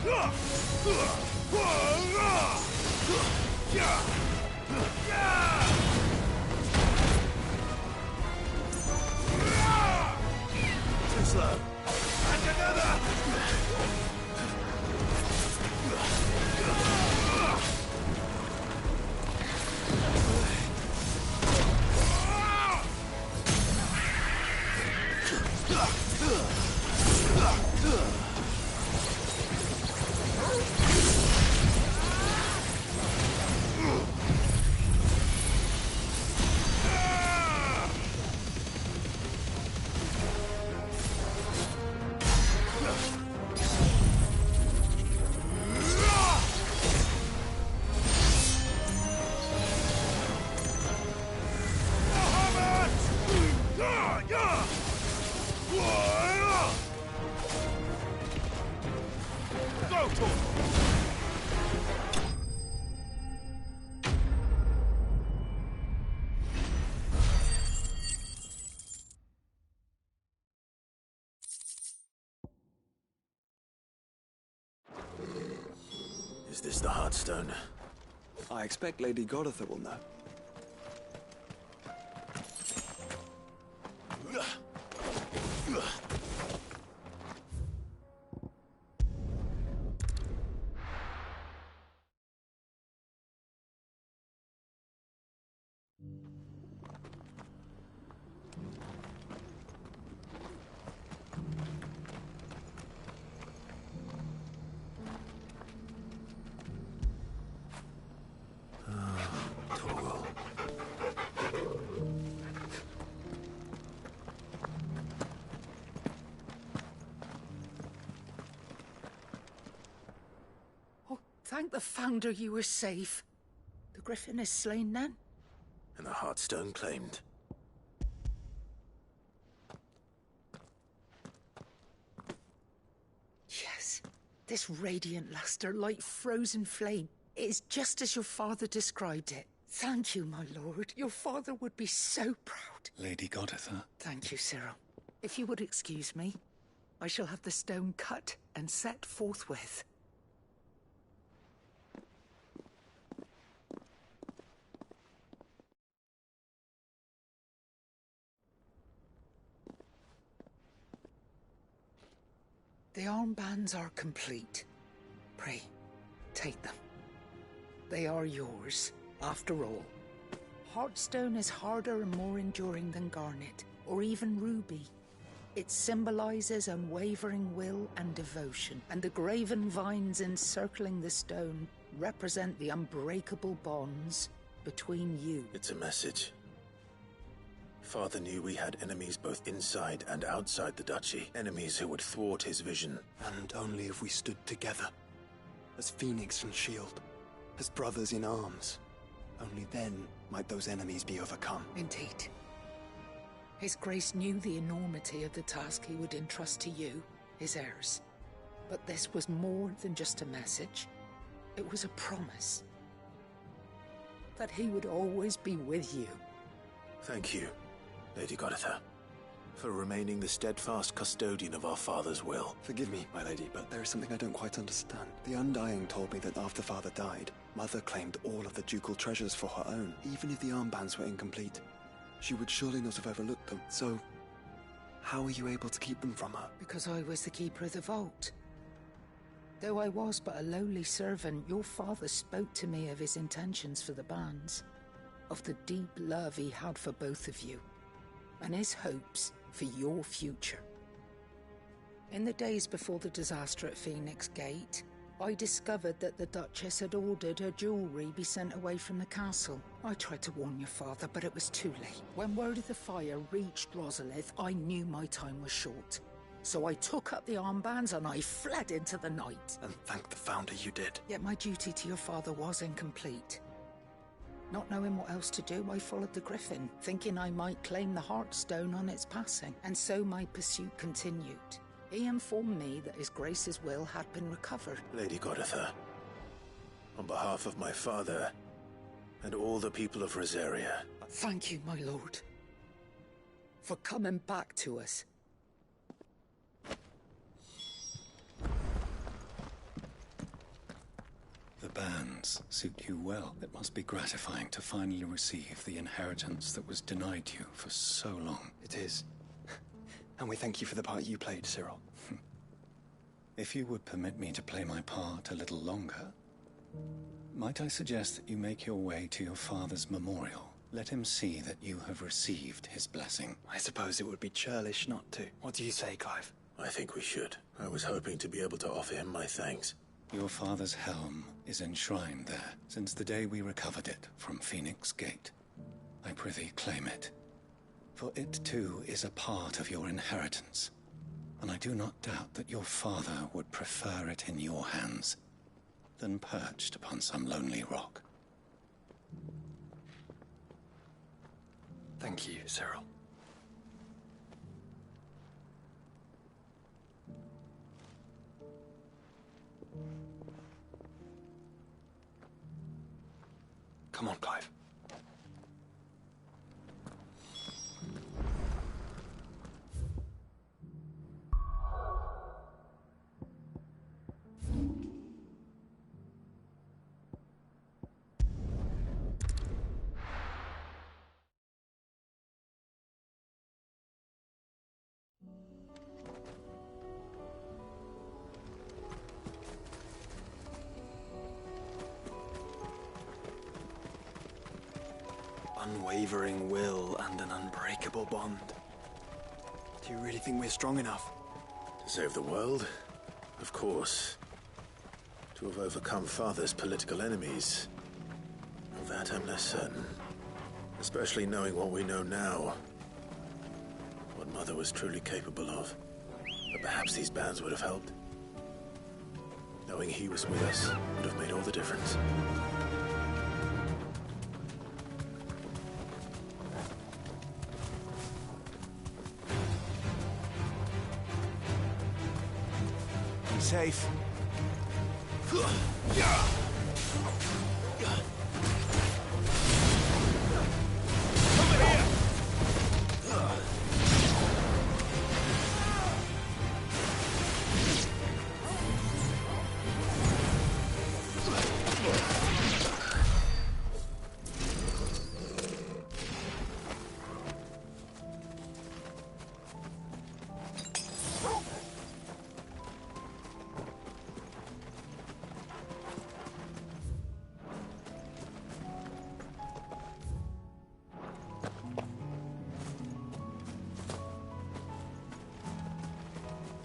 Too slow. And another! Is this the Heartstone? I expect Lady Goditha will know. Thank the Founder you were safe. The Griffin is slain then? And the Heartstone claimed. Yes. This radiant luster, like frozen flame. It is just as your father described it. Thank you, my lord. Your father would be so proud. Lady Goditha. Thank you, Cyril. If you would excuse me, I shall have the stone cut and set forthwith. The armbands are complete. Pray, take them. They are yours, after all. Heartstone is harder and more enduring than garnet, or even ruby. It symbolizes unwavering will and devotion, and the graven vines encircling the stone represent the unbreakable bonds between you. It's a message. Father knew we had enemies both inside and outside the duchy. Enemies who would thwart his vision. And only if we stood together. As Phoenix and Shield. As brothers in arms. Only then might those enemies be overcome. Indeed. His Grace knew the enormity of the task he would entrust to you, his heirs. But this was more than just a message. It was a promise. That he would always be with you. Thank you, Lady Goditha, for remaining the steadfast custodian of our father's will. Forgive me, my lady, but there is something I don't quite understand. The Undying told me that after Father died, Mother claimed all of the ducal treasures for her own, even if the armbands were incomplete. She would surely not have overlooked them. So, how were you able to keep them from her? Because I was the keeper of the vault. Though I was but a lowly servant, your father spoke to me of his intentions for the bands, of the deep love he had for both of you, and his hopes for your future. In the days before the disaster at Phoenix Gate, I discovered that the Duchess had ordered her jewelry be sent away from the castle. I tried to warn your father, but it was too late. When word of the fire reached Rosalith, I knew my time was short. So I took up the armbands and I fled into the night. And thank the Founder you did. Yet my duty to your father was incomplete. Not knowing what else to do, I followed the Griffin, thinking I might claim the Heartstone on its passing. And so my pursuit continued. He informed me that His Grace's will had been recovered. Lady Goditha, on behalf of my father and all the people of Rosaria. Thank you, my lord, for coming back to us. bands suit you well. It must be gratifying to finally receive the inheritance that was denied you for so long. It is. And we thank you for the part you played, Cyril. If you would permit me to play my part a little longer, might I suggest that you make your way to your father's memorial? Let him see that you have received his blessing. I suppose it would be churlish not to. What do you say, Clive? I think we should. I was hoping to be able to offer him my thanks. Your father's helm is enshrined there since the day we recovered it from Phoenix Gate. I prithee claim it, for it too is a part of your inheritance, and I do not doubt that your father would prefer it in your hands than perched upon some lonely rock. Thank you, Cyril. Come on, Clive. Unwavering will and an unbreakable bond. Do you really think we're strong enough? To save the world? Of course. To have overcome Father's political enemies? Of that I'm less certain. Especially knowing what we know now. What Mother was truly capable of. But perhaps these bands would have helped. Knowing he was with us would have made all the difference. Safe.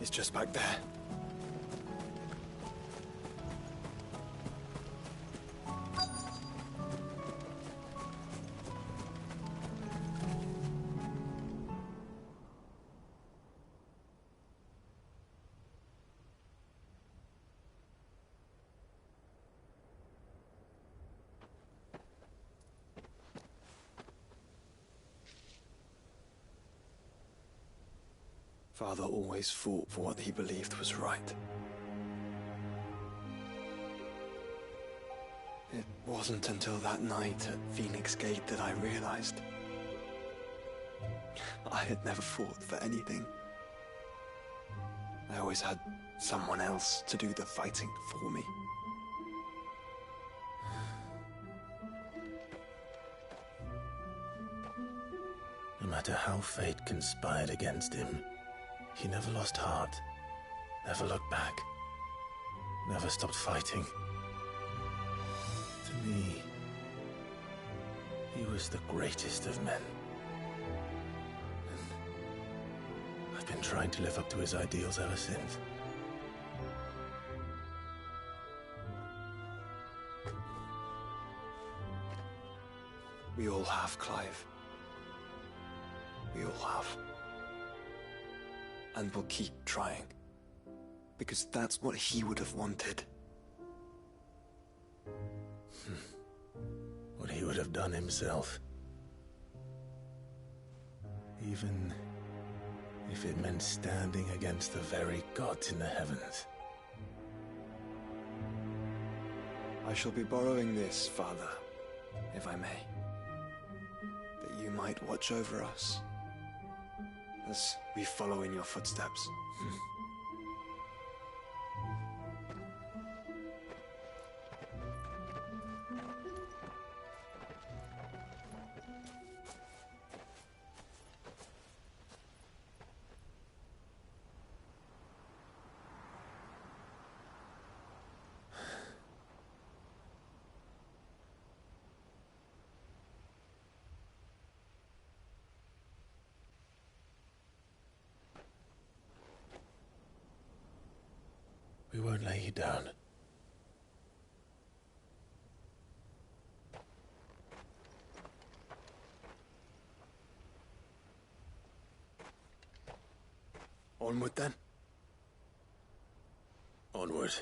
It's just back there. Father always fought for what he believed was right. It wasn't until that night at Phoenix Gate that I realized I had never fought for anything. I always had someone else to do the fighting for me. No matter how fate conspired against him, he never lost heart, never looked back, never stopped fighting. To me, he was the greatest of men. And I've been trying to live up to his ideals ever since. We all have, Clive. We all have. And we'll keep trying. Because that's what he would have wanted. What he would have done himself. Even if it meant standing against the very gods in the heavens. I shall be borrowing this, Father, if I may. That you might watch over us as we follow in your footsteps. We won't lay you down. Onward, then? Onward.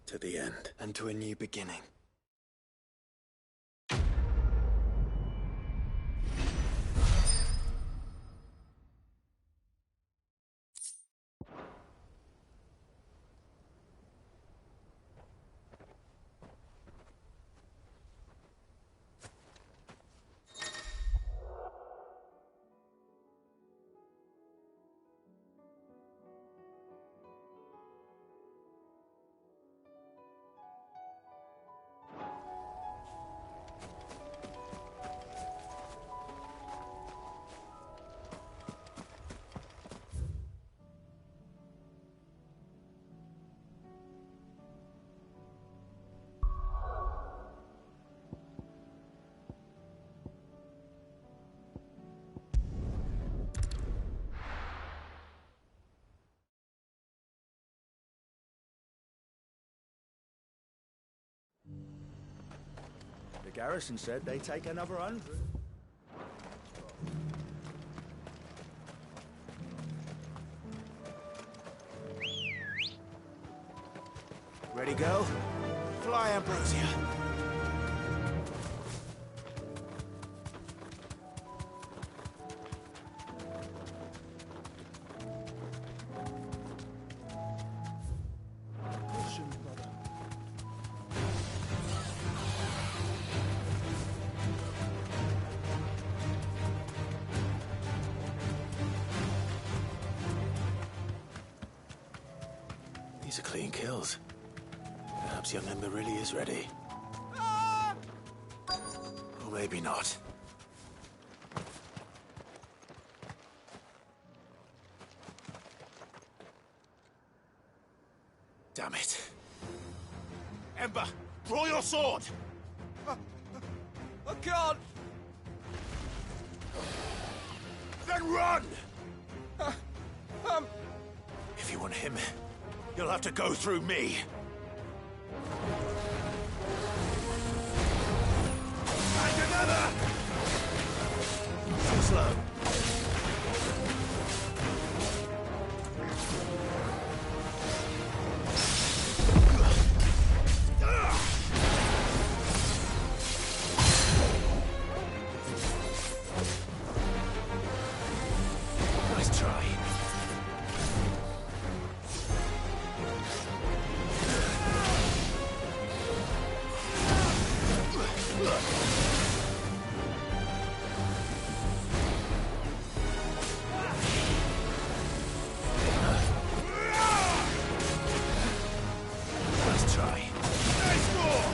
To the end. And to a new beginning. The garrison said they take another 100. Ready, go? Fly, Ambrosia. Caution, brother. These are clean kills. Perhaps young Ember really is ready. Or maybe not. Damn it. Ember, draw your sword! I can't! Then run! If you want him, you'll have to go through me. And another! Too slow. Nice try. Nice try. Nice score!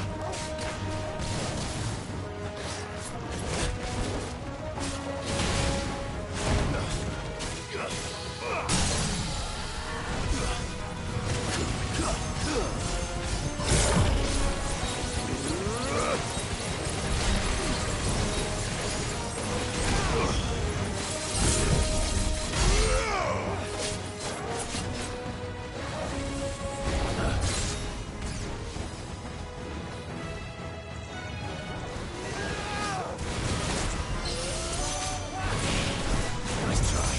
Nice try.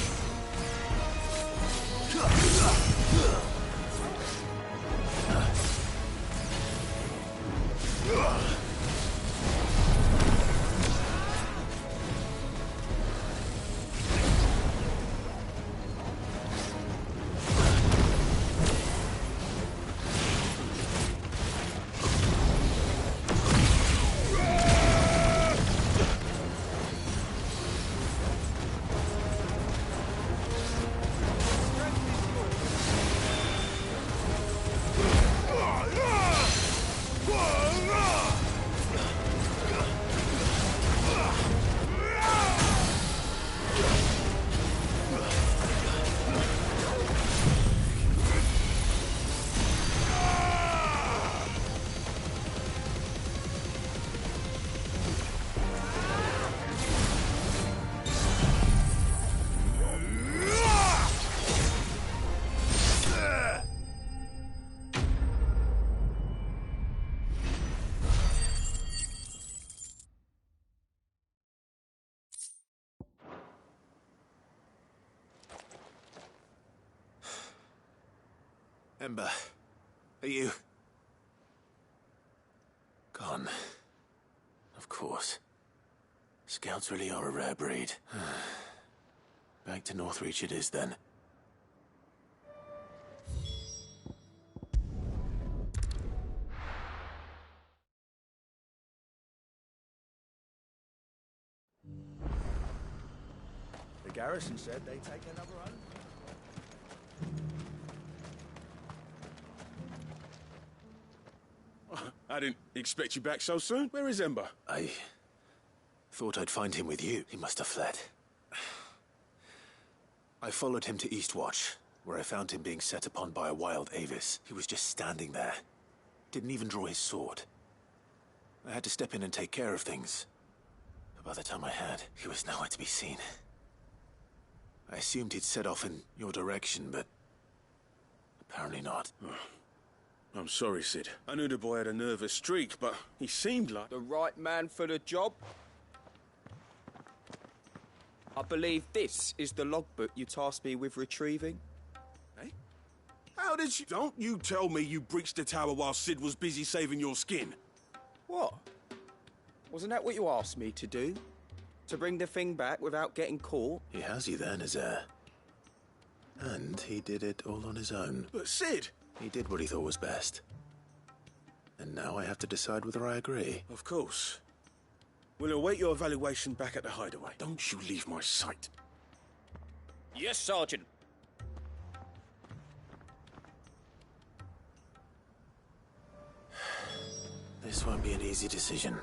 Ember, are you... gone? Of course. Scouts really are a rare breed. Back to Northreach it is, then. The garrison said they'd take another run. I didn't expect you back so soon. Where is Ember? I thought I'd find him with you. He must have fled. I followed him to Eastwatch, where I found him being set upon by a wild Avis. He was just standing there. Didn't even draw his sword. I had to step in and take care of things. But by the time I had, he was nowhere to be seen. I assumed he'd set off in your direction, but apparently not. I'm sorry, Sid. I knew the boy had a nervous streak, but he seemed like... The right man for the job? I believe this is the logbook you tasked me with retrieving. Eh? How did you... Don't you tell me you breached the tower while Sid was busy saving your skin. What? Wasn't that what you asked me to do? To bring the thing back without getting caught? He has you then as heir. And he did it all on his own. But Sid! He did what he thought was best. And now I have to decide whether I agree. Of course. We'll await your evaluation back at the hideaway. Don't you leave my sight. Yes, Sergeant. This won't be an easy decision.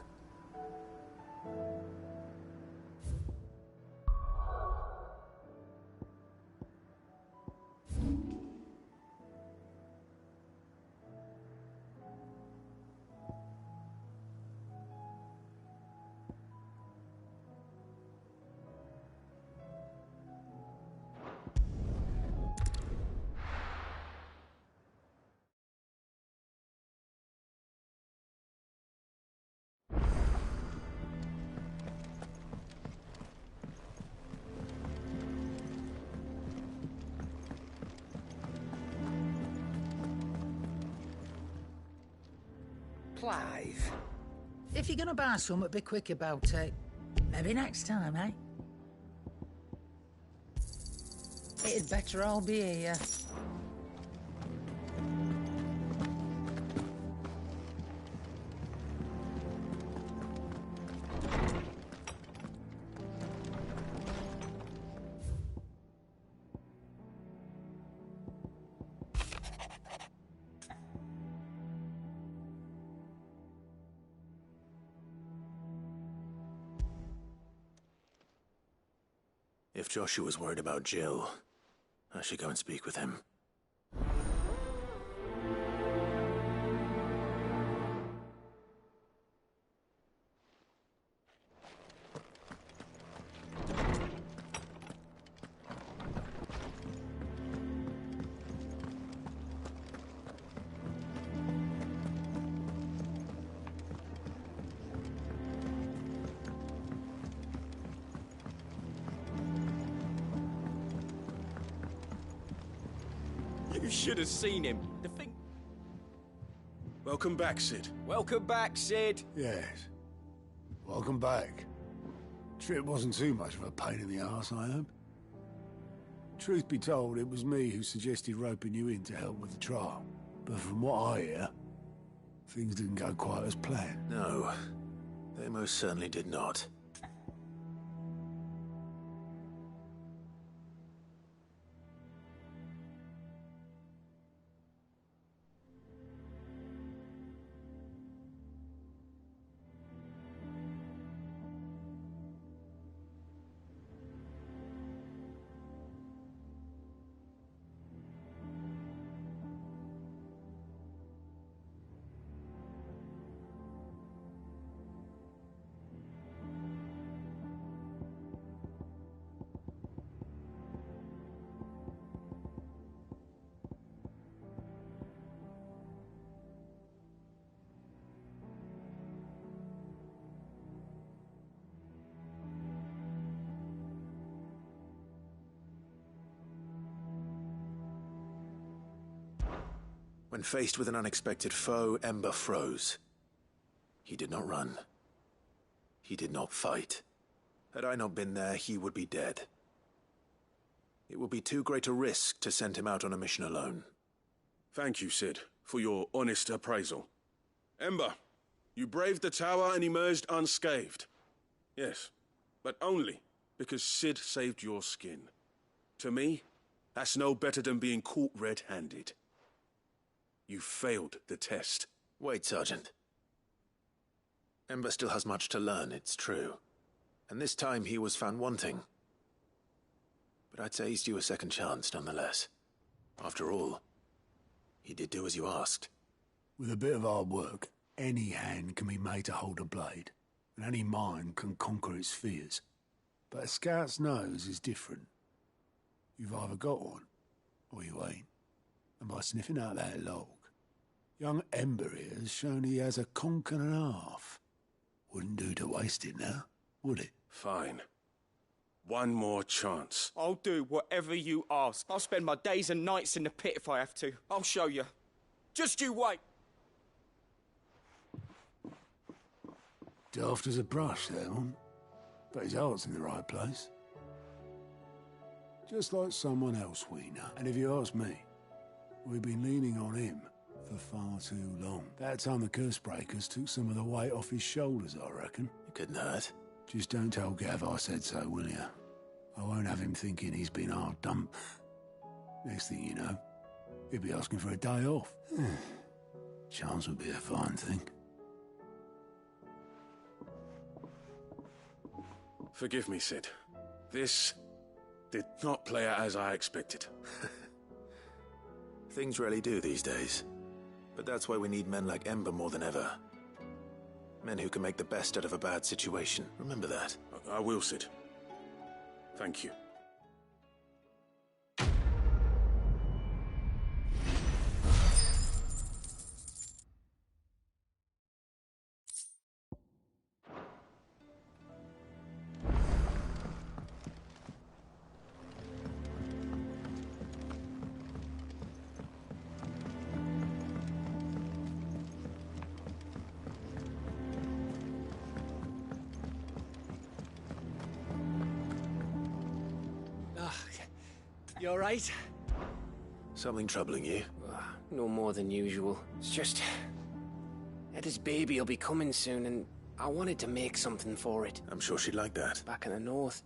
Clive, if you're gonna buy something, be quick about it. Maybe next time, eh? It'd better all be here. If Joshua's worried about Jill, I should go and speak with him. You should have seen him. The thing... Welcome back, Sid. Welcome back, Sid. Yes. Welcome back. Trip wasn't too much of a pain in the arse, I hope. Truth be told, it was me who suggested roping you in to help with the trial. But from what I hear, things didn't go quite as planned. No, they most certainly did not. When faced with an unexpected foe, Ember froze. He did not run. He did not fight. Had I not been there, he would be dead. It would be too great a risk to send him out on a mission alone. Thank you, Cid, for your honest appraisal. Ember, you braved the tower and emerged unscathed. Yes, but only because Cid saved your skin. To me, that's no better than being caught red-handed. You failed the test. Wait, Sergeant. Ember still has much to learn, it's true. And this time he was found wanting. But I'd say he's due a second chance, nonetheless. After all, he did do as you asked. With a bit of hard work, any hand can be made to hold a blade, and any mind can conquer its fears. But a scout's nose is different. You've either got one, or you ain't. And by sniffing out that log, young Ember here has shown he has a conch and a half. Wouldn't do to waste it now, would it? Fine. One more chance. I'll do whatever you ask. I'll spend my days and nights in the pit if I have to. I'll show you. Just you wait. Daft as a brush, that one. But his heart's in the right place. Just like someone else we know. And if you ask me, we've been leaning on him for far too long. That time the Cursebreakers took some of the weight off his shoulders, I reckon. You couldn't hurt. Just don't tell Gav I said so, will you? I won't have him thinking he's been hard done. Next thing you know, he'll be asking for a day off. Chance would be a fine thing. Forgive me, Cid. This did not play out as I expected. Things rarely do these days. But that's why we need men like Ember more than ever. Men who can make the best out of a bad situation. Remember that. I will, Cid. Thank you. You all right? Something troubling you? No more than usual. It's just... Eda's baby will be coming soon, and I wanted to make something for it. I'm sure she'd like that. Back in the north,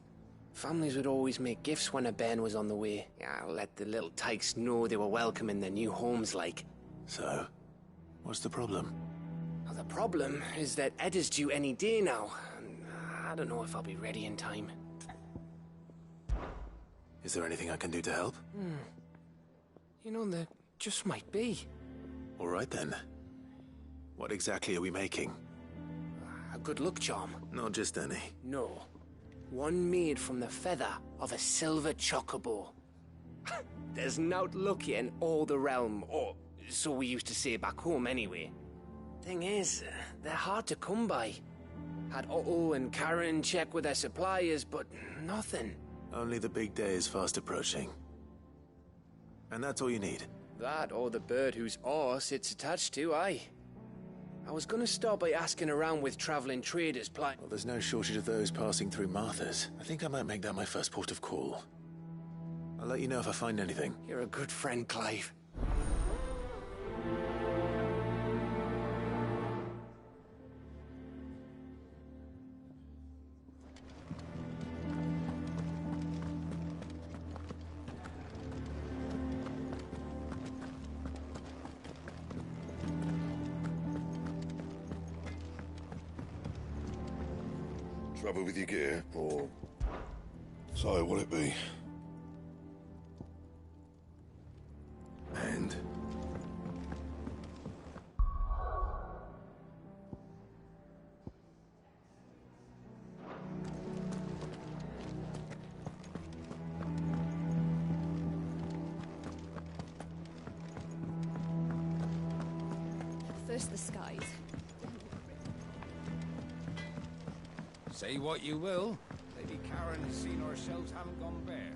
families would always make gifts when a bairn was on the way. Yeah, let the little tykes know they were welcome in their new homes, like. So, what's the problem? Well, the problem is that Eda's due any day now, and I don't know if I'll be ready in time. Is there anything I can do to help? You know, there just might be. All right, then. What exactly are we making? A good luck charm. Not just any. No. One made from the feather of a silver chocobo. There's naught lucky in all the realm, or so we used to say back home anyway. Thing is, they're hard to come by. Had Otto and Karen check with their suppliers, but nothing. Only the big day is fast approaching. And that's all you need? That or the bird whose horse it's attached to, aye. I was gonna start by asking around with traveling traders Well, there's no shortage of those passing through Martha's. I think I might make that my first port of call. I'll let you know if I find anything. You're a good friend, Clive. Trouble with your gear, or so will it be? And? First the skies. Say what you will, Lady Karen has seen our shells haven't gone bare.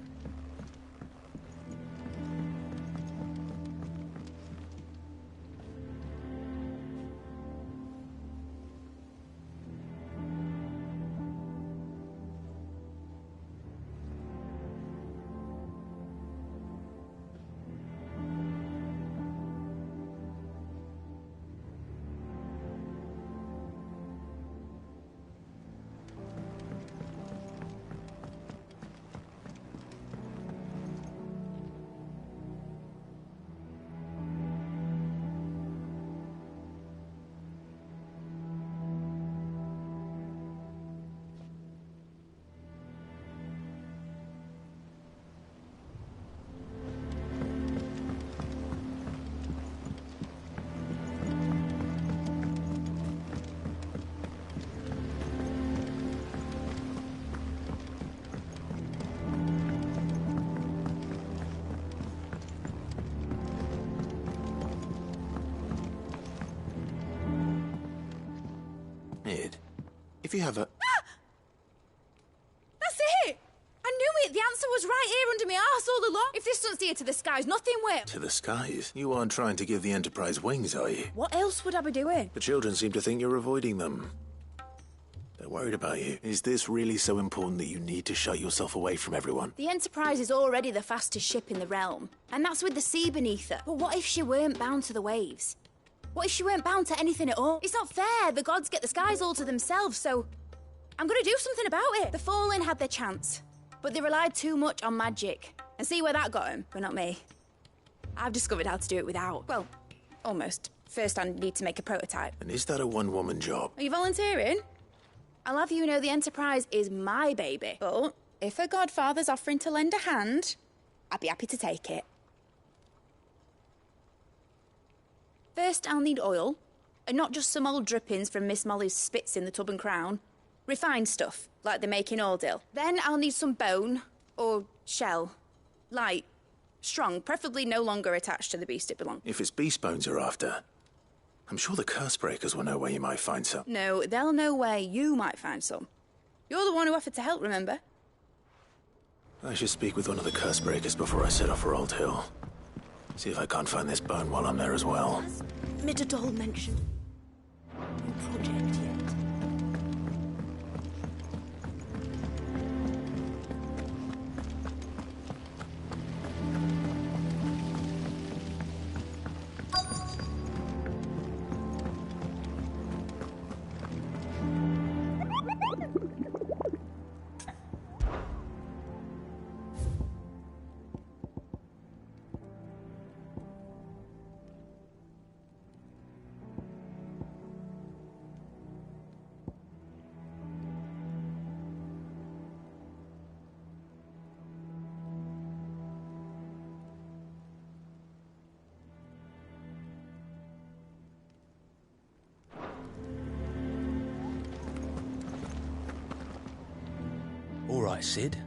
if you have a... That's it! I knew it! The answer was right here under my arse all along. If this doesn't steer to the skies, nothing will. To the skies? You aren't trying to give the Enterprise wings, are you? What else would I be doing? The children seem to think you're avoiding them. They're worried about you. Is this really so important that you need to shut yourself away from everyone? The Enterprise is already the fastest ship in the realm, and that's with the sea beneath her. But what if she weren't bound to the waves? What if she weren't bound to anything at all? It's not fair. The gods get the skies all to themselves, so I'm gonna do something about it. The Fallen had their chance, but they relied too much on magic. And see where that got them, but not me. I've discovered how to do it without. Well, almost. First, I need to make a prototype. And is that a one-woman job? Are you volunteering? I'll have you know the Enterprise is my baby. But if a godfather's offering to lend a hand, I'd be happy to take it. First, I'll need oil, and not just some old drippings from Miss Molly's spits in the Tub and Crown. Refined stuff, like they make in Ordil. Then I'll need some bone, or shell. Light, strong, preferably no longer attached to the beast it belongs. If it's beast bones you're after, I'm sure the curse breakers will know where you might find some. No, they'll know where you might find some. You're the one who offered to help, remember? I should speak with one of the curse breakers before I set off for Old Hill. See if I can't find this bone while I'm there as well. Midadol mentioned your project yet? All right, Sid.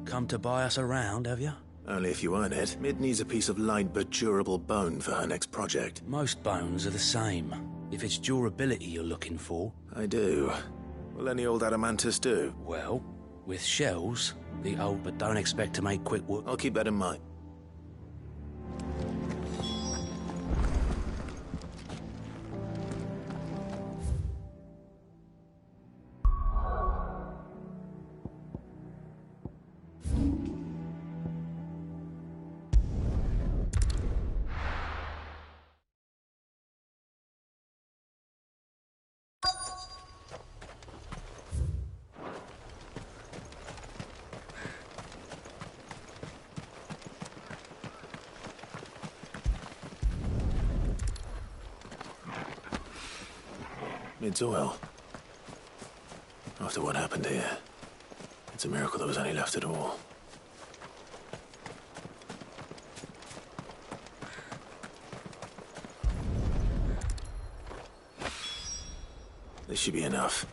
Come to buy us around, have you? Only if you earn it. Mid needs a piece of light but durable bone for her next project. Most bones are the same. If it's durability you're looking for... I do. Will any old adamantus do? Well, with shells, the old but don't expect to make quick work. I'll keep that in mind. Mid's oil. After what happened here, it's a miracle there was any left at all. This should be enough.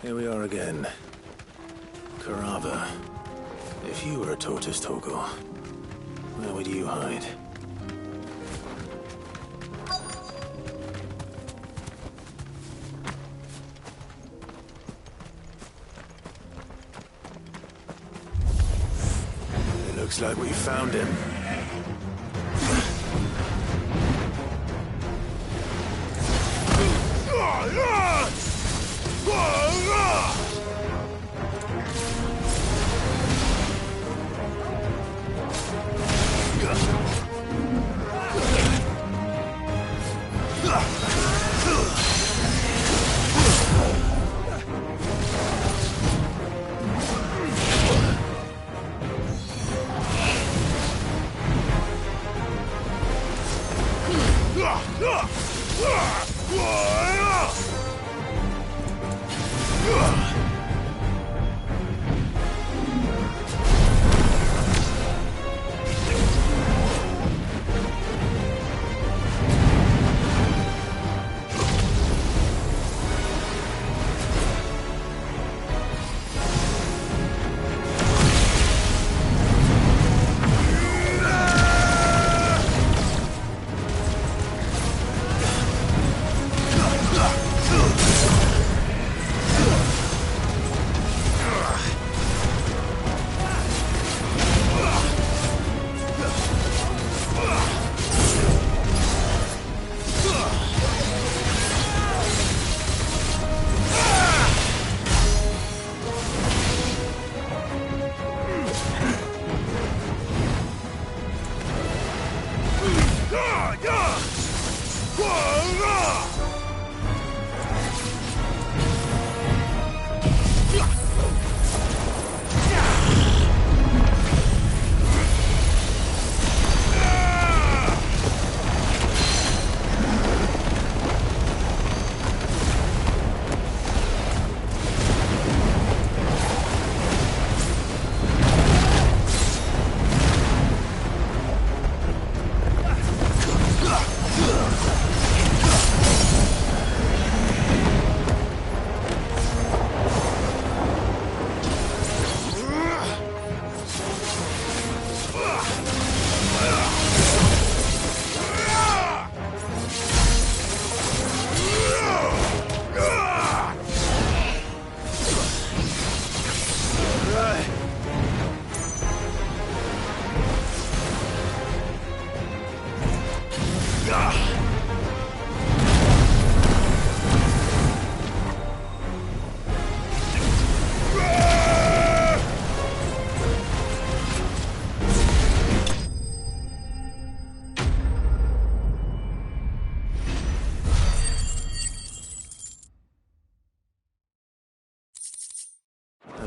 Here we are again. Carava. If you were a tortoise, Torgor, where would you hide? It looks like we found him.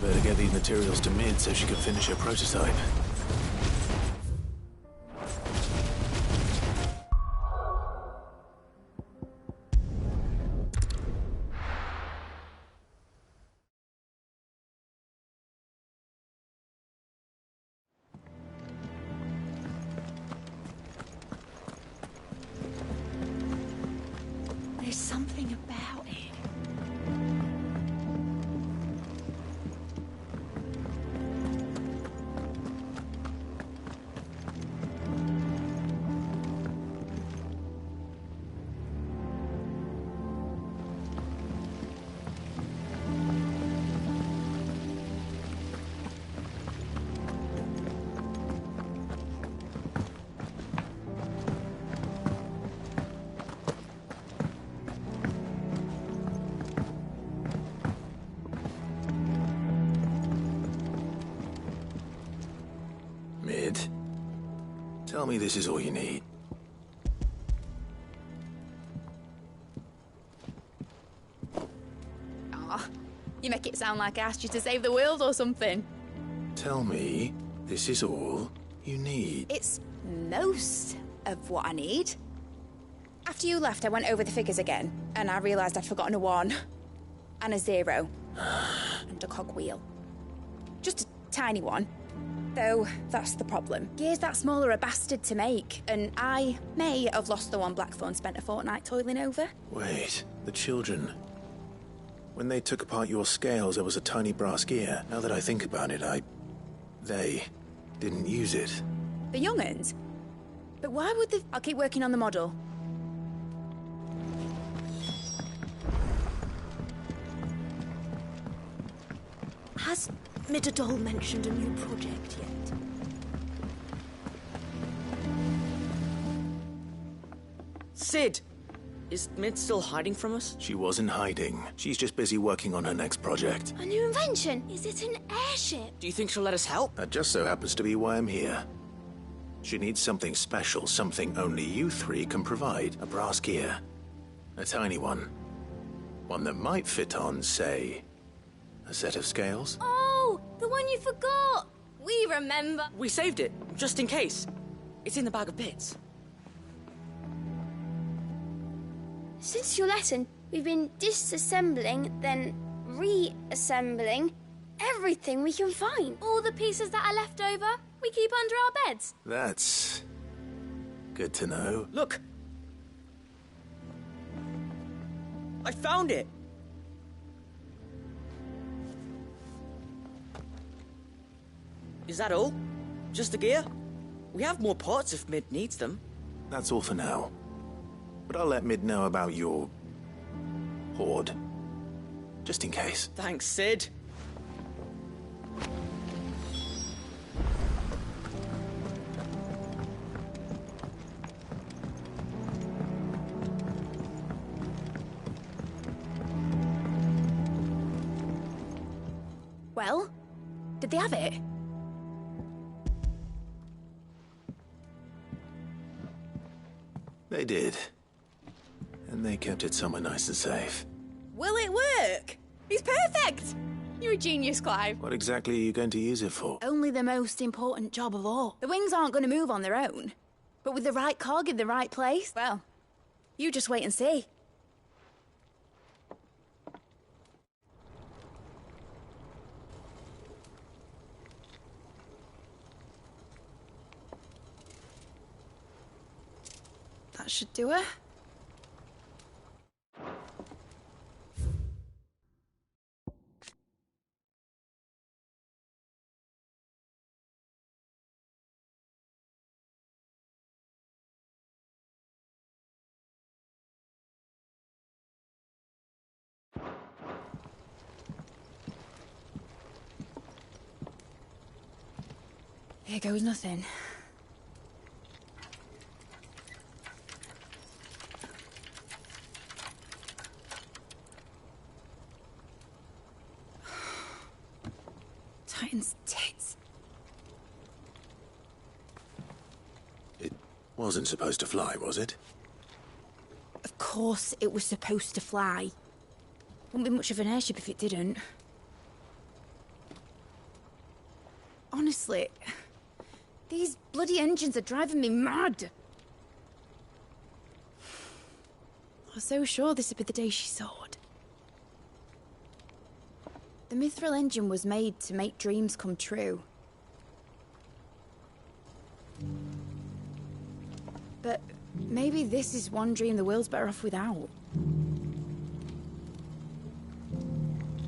better get these materials to Mid so she can finish her prototype. There's something about it. Mid, tell me this is all you need. Aw, you make it sound like I asked you to save the world or something. Tell me this is all you need. It's most of what I need. After you left, I went over the figures again, and I realised I'd forgotten a 1, and a 0, and a cogwheel. Just a tiny one. Though, that's the problem. Gears that small are a bastard to make, and I may have lost the one Blackthorn spent a fortnight toiling over. Wait, the children. When they took apart your scales, there was a tiny brass gear. Now that I think about it, they didn't use it. The young'uns? But why would they... I'll keep working on the model. Has Midadol mentioned a new project yet? Sid! Is Mid still hiding from us? She wasn't hiding. She's just busy working on her next project. A new invention? Is it an airship? Do you think she'll let us help? That just so happens to be why I'm here. She needs something special, something only you 3 can provide. A brass gear. A tiny one. One that might fit on, say, a set of scales. Oh, the one you forgot! We remember. We saved it, just in case. It's in the bag of bits. Since your lesson, we've been disassembling, then reassembling everything we can find. All the pieces that are left over, we keep under our beds. That's good to know. Look! I found it! Is that all? Just the gear? We have more parts if Mid needs them. That's all for now. But I'll let Mid know about your hoard. Just in case. Thanks, Sid. Well, did they have it? They did. And they kept it somewhere nice and safe. Will it work? He's perfect! You're a genius, Clive. What exactly are you going to use it for? Only the most important job of all. The wings aren't going to move on their own. But with the right cog in the right place, well, you just wait and see. That should do it. Here goes nothing. Titan's tits. It wasn't supposed to fly, was it? Of course it was supposed to fly. Wouldn't be much of an airship if it didn't. Honestly, these bloody engines are driving me mad. I was so sure this would be the day she soared. The mithril engine was made to make dreams come true. But maybe this is one dream the world's better off without.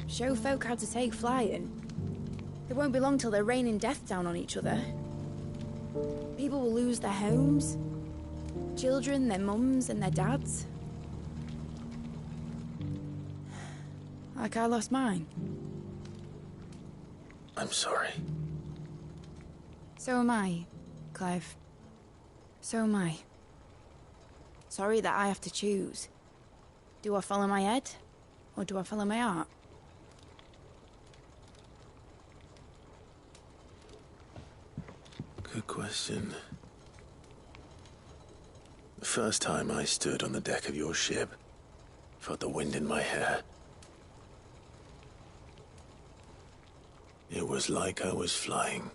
Show folk how to take flying. It won't be long till they're raining death down on each other. People will lose their homes. Children, their mums and their dads. Like I lost mine. I'm sorry. So am I, Clive. So am I. Sorry that I have to choose. Do I follow my head, or do I follow my heart? Good question. The first time I stood on the deck of your ship, felt the wind in my hair. It was like I was flying.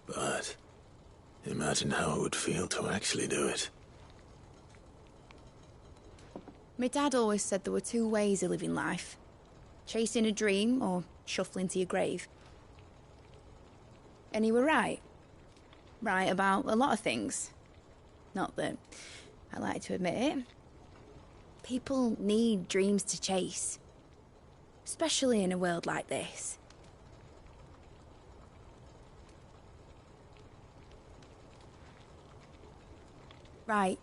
But imagine how it would feel to actually do it. My dad always said there were two ways of living life. Chasing a dream or shuffling to your grave. And he were right. Right about a lot of things. Not that I like to admit it. People need dreams to chase. Especially in a world like this. Right.